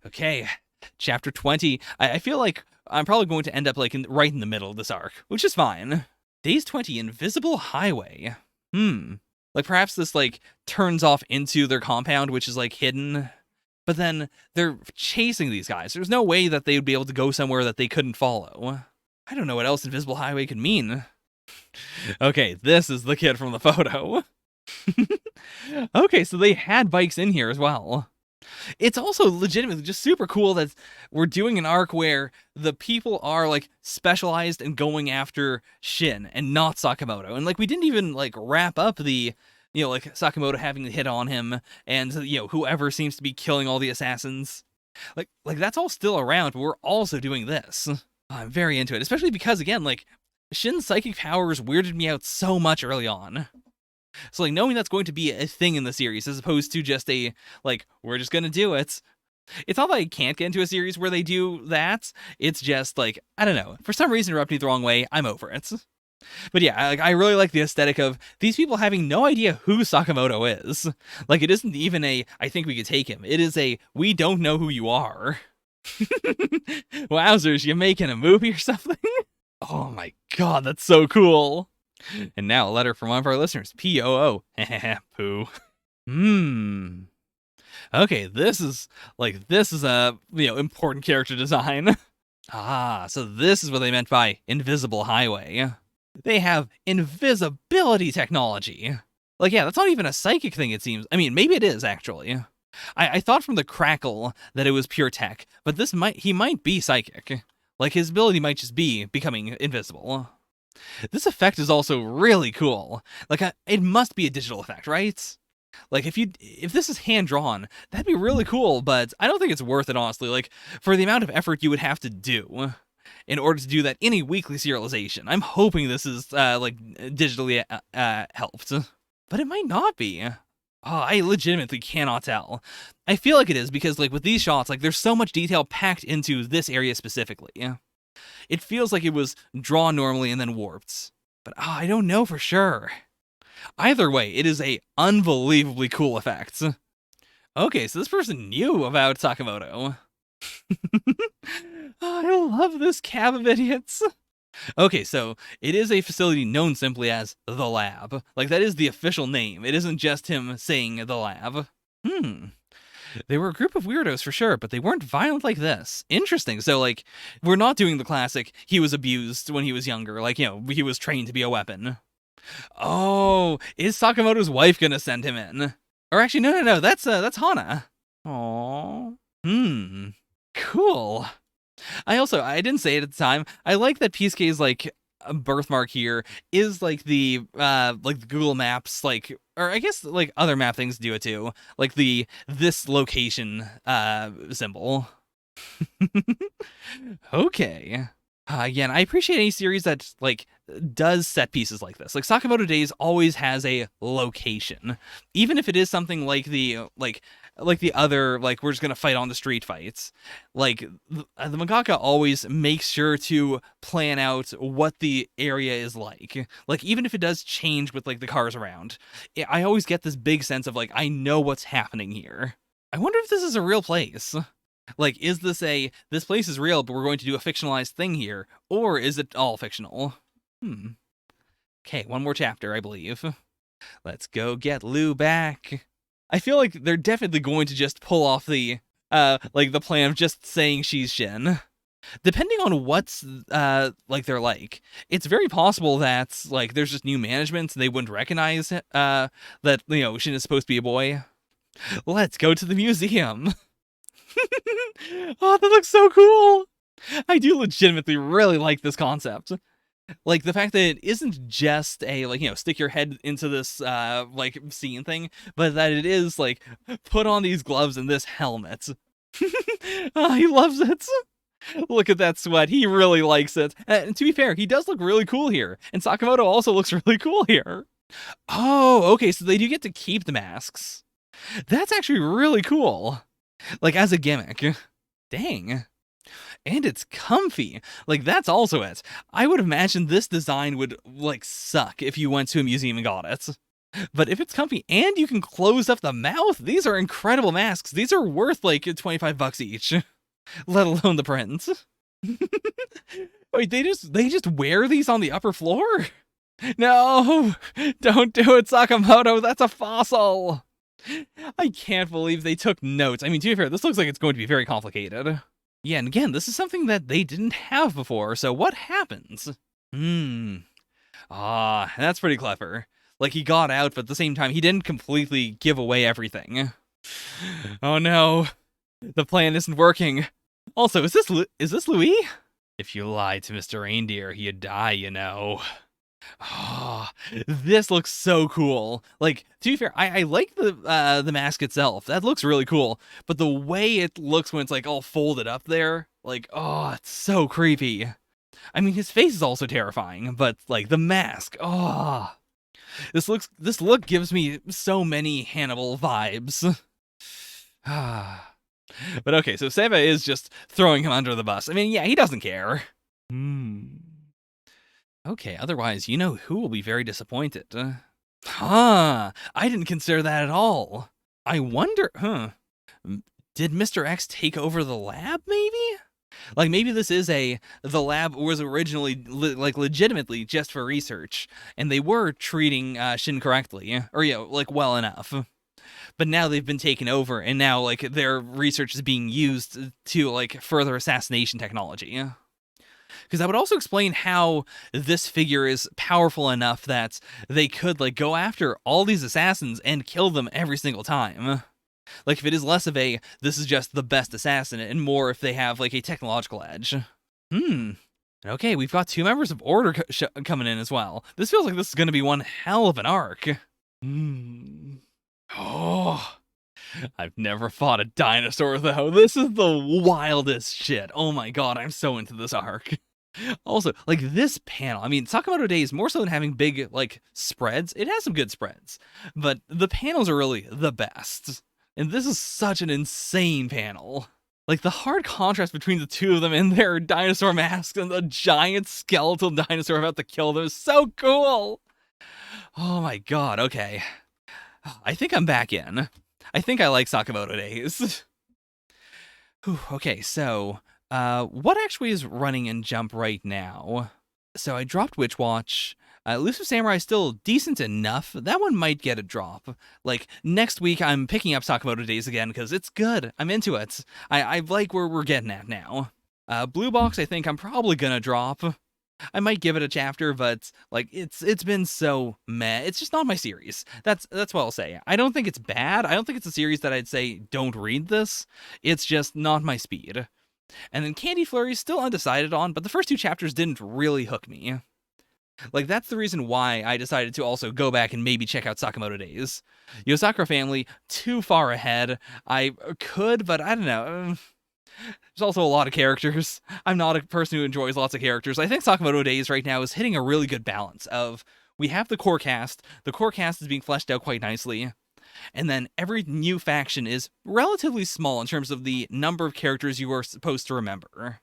Okay, chapter 20. I feel like I'm probably going to end up, like, right in the middle of this arc, which is fine. Days 20, Invisible Highway. Like, perhaps this, like, turns off into their compound, which is, like, hidden. But then they're chasing these guys. There's no way that they would be able to go somewhere that they couldn't follow. I don't know what else Invisible Highway could mean. Okay, this is the kid from the photo. Okay, so they had bikes in here as well. It's also legitimately just super cool that we're doing an arc where the people are, like, specialized in going after Shin and not Sakamoto. And, like, we didn't even, like, wrap up the, you know, like, Sakamoto having the hit on him and, you know, whoever seems to be killing all the assassins. Like that's all still around, but we're also doing this. I'm very into it, especially because, again, like, Shin's psychic powers weirded me out so much early on. So, like, knowing that's going to be a thing in the series, as opposed to just a, like, we're just gonna do it. It's not that I can't get into a series where they do that. It's just, like, I don't know. For some reason, it rubbed me the wrong way. I'm over it. But yeah, like, I really like the aesthetic of these people having no idea who Sakamoto is. Like, it isn't even a, I think we could take him. It is a, we don't know who you are. Wowzers, you making a movie or something? Oh my god, that's so cool. And now a letter from one of our listeners. P-O-O. Poo. Okay, this is a, you know, important character design. So this is what they meant by Invisible Highway. They have invisibility technology. Like, yeah, that's not even a psychic thing, it seems. I mean, maybe it is, actually. I thought from the crackle that it was pure tech, but he might be psychic. Like, his ability might just be becoming invisible. This effect is also really cool. Like, it must be a digital effect, right? Like, if this is hand-drawn, that'd be really cool, but I don't think it's worth it, honestly. Like, for the amount of effort you would have to do in order to do that in a weekly serialization. I'm hoping this is, like, digitally helped. But it might not be. Oh, I legitimately cannot tell. I feel like it is because, like, with these shots, like, there's so much detail packed into this area specifically. It feels like it was drawn normally and then warped. But I don't know for sure. Either way, it is a unbelievably cool effect. Okay, so this person knew about Sakamoto. I love this cab of idiots. Okay, so it is a facility known simply as The Lab. Like, that is the official name. It isn't just him saying The Lab. They were a group of weirdos for sure, but they weren't violent like this. Interesting. So, like, we're not doing the classic, he was abused when he was younger. Like, you know, he was trained to be a weapon. Oh, is Sakamoto's wife gonna send him in? Or actually, no, that's Hana. Aww. Cool. I didn't say it at the time, I like that Pisuke's, like, a birthmark here is, like, the Google Maps, like, or I guess, like, other map things do it too, like this location symbol. Okay. Again, I appreciate any series that, like, does set pieces like this. Like, Sakamoto Days always has a location, even if it is something like the other, like, we're just gonna fight on the street fights. Like, the mangaka always makes sure to plan out what the area is like. Like, even if it does change with, like, the cars around, I always get this big sense of, like, I know what's happening here. I wonder if this is a real place. Like, is this place is real, but we're going to do a fictionalized thing here? Or is it all fictional? Okay, one more chapter, I believe. Let's go get Lou back. I feel like they're definitely going to just pull off the, like, the plan of just saying she's Shin. Depending on what's like they're like, it's very possible that like there's just new management, so they wouldn't recognize that Shin is supposed to be a boy. Let's go to the museum. Oh, that looks so cool. I do legitimately really like this concept. Like the fact that it isn't just a stick your head into this like scene thing, but that it is like put on these gloves and this helmet. Oh, he loves it. Look at that sweat. He really likes it. And to be fair, he does look really cool here. And Sakamoto also looks really cool here. Oh, okay, so they do get to keep the masks. That's actually really cool. Like as a gimmick. Dang. And it's comfy. Like that's also it. I would imagine this design would like suck if you went to a museum and got it. But if it's comfy and you can close up the mouth, these are incredible masks. These are worth like $25 each. Let alone the print. Wait, they just wear these on the upper floor? No, don't do it, Sakamoto. That's a fossil. I can't believe they took notes. I mean, to be fair, this looks like it's going to be very complicated. Yeah, and again, this is something that they didn't have before, so what happens? That's pretty clever. Like, he got out, but at the same time, he didn't completely give away everything. Oh no, the plan isn't working. Also, is this Louis? If you lie to Mr. Reindeer, you die, you know. Oh, this looks so cool. Like, to be fair, I like the mask itself. That looks really cool. But the way it looks when it's like all folded up there, like, oh, it's so creepy. I mean, his face is also terrifying, but like the mask, oh, this look gives me so many Hannibal vibes. But okay, so Seba is just throwing him under the bus. I mean, yeah, he doesn't care. Okay, otherwise, you know who will be very disappointed. I didn't consider that at all. I wonder, did Mr. X take over the lab, maybe? Like, maybe this is the lab was originally, legitimately just for research, and they were treating Shin correctly, or, like, well enough. But now they've been taken over, and now, like, their research is being used to, like, further assassination technology. Because that would also explain how this figure is powerful enough that they could, like, go after all these assassins and kill them every single time. Like, if it is less of a, this is just the best assassin, and more if they have, like, a technological edge. Okay, we've got 2 members of Order coming in as well. This feels like this is going to be one hell of an arc. Oh, I've never fought a dinosaur, though. This is the wildest shit. Oh my god, I'm so into this arc. Also, like, this panel, I mean, Sakamoto Days, more so than having big, like, spreads, it has some good spreads, but the panels are really the best. And this is such an insane panel. Like, the hard contrast between the two of them in their dinosaur masks and the giant skeletal dinosaur about to kill them is so cool! Oh my god, okay. I think I'm back in. I think I like Sakamoto Days. Whew, okay, so, what actually is running in Jump right now? So I dropped Witch Watch. Elusive Samurai is still decent enough. That one might get a drop. Like, next week I'm picking up Sakamoto Days again because it's good. I'm into it. I like where we're getting at now. Blue Box, I think I'm probably gonna drop. I might give it a chapter, but like it's been so meh. It's just not my series. That's what I'll say. I don't think it's bad. I don't think it's a series that I'd say don't read this. It's just not my speed. And then Candy Flurry is still undecided on, but the first 2 chapters didn't really hook me. Like, that's the reason why I decided to also go back and maybe check out Sakamoto Days. Yosakura Family, too far ahead. I could, but I don't know. There's also a lot of characters. I'm not a person who enjoys lots of characters. I think Sakamoto Days right now is hitting a really good balance of, we have the core cast. The core cast is being fleshed out quite nicely. And then every new faction is relatively small in terms of the number of characters you are supposed to remember.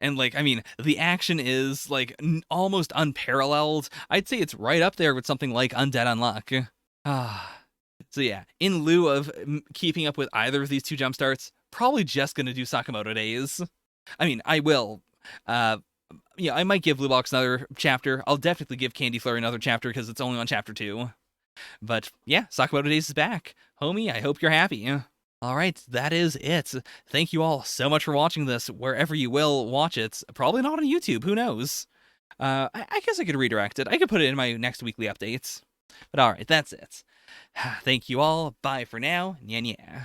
And, like, I mean, the action is, like, almost unparalleled. I'd say it's right up there with something like Undead Unluck. So yeah, in lieu of keeping up with either of these 2 jumpstarts, probably just gonna do Sakamoto Days. I mean, I will. Yeah, I might give Blue Box another chapter. I'll definitely give Candy Flurry another chapter because it's only on chapter 2. But yeah, Sakamoto Days is back. Homie, I hope you're happy. All right, that is it. Thank you all so much for watching this, wherever you will watch it. Probably not on YouTube, who knows? I guess I could redirect it. I could put it in my next weekly updates. But all right, that's it. Thank you all. Bye for now. Yeah, yeah.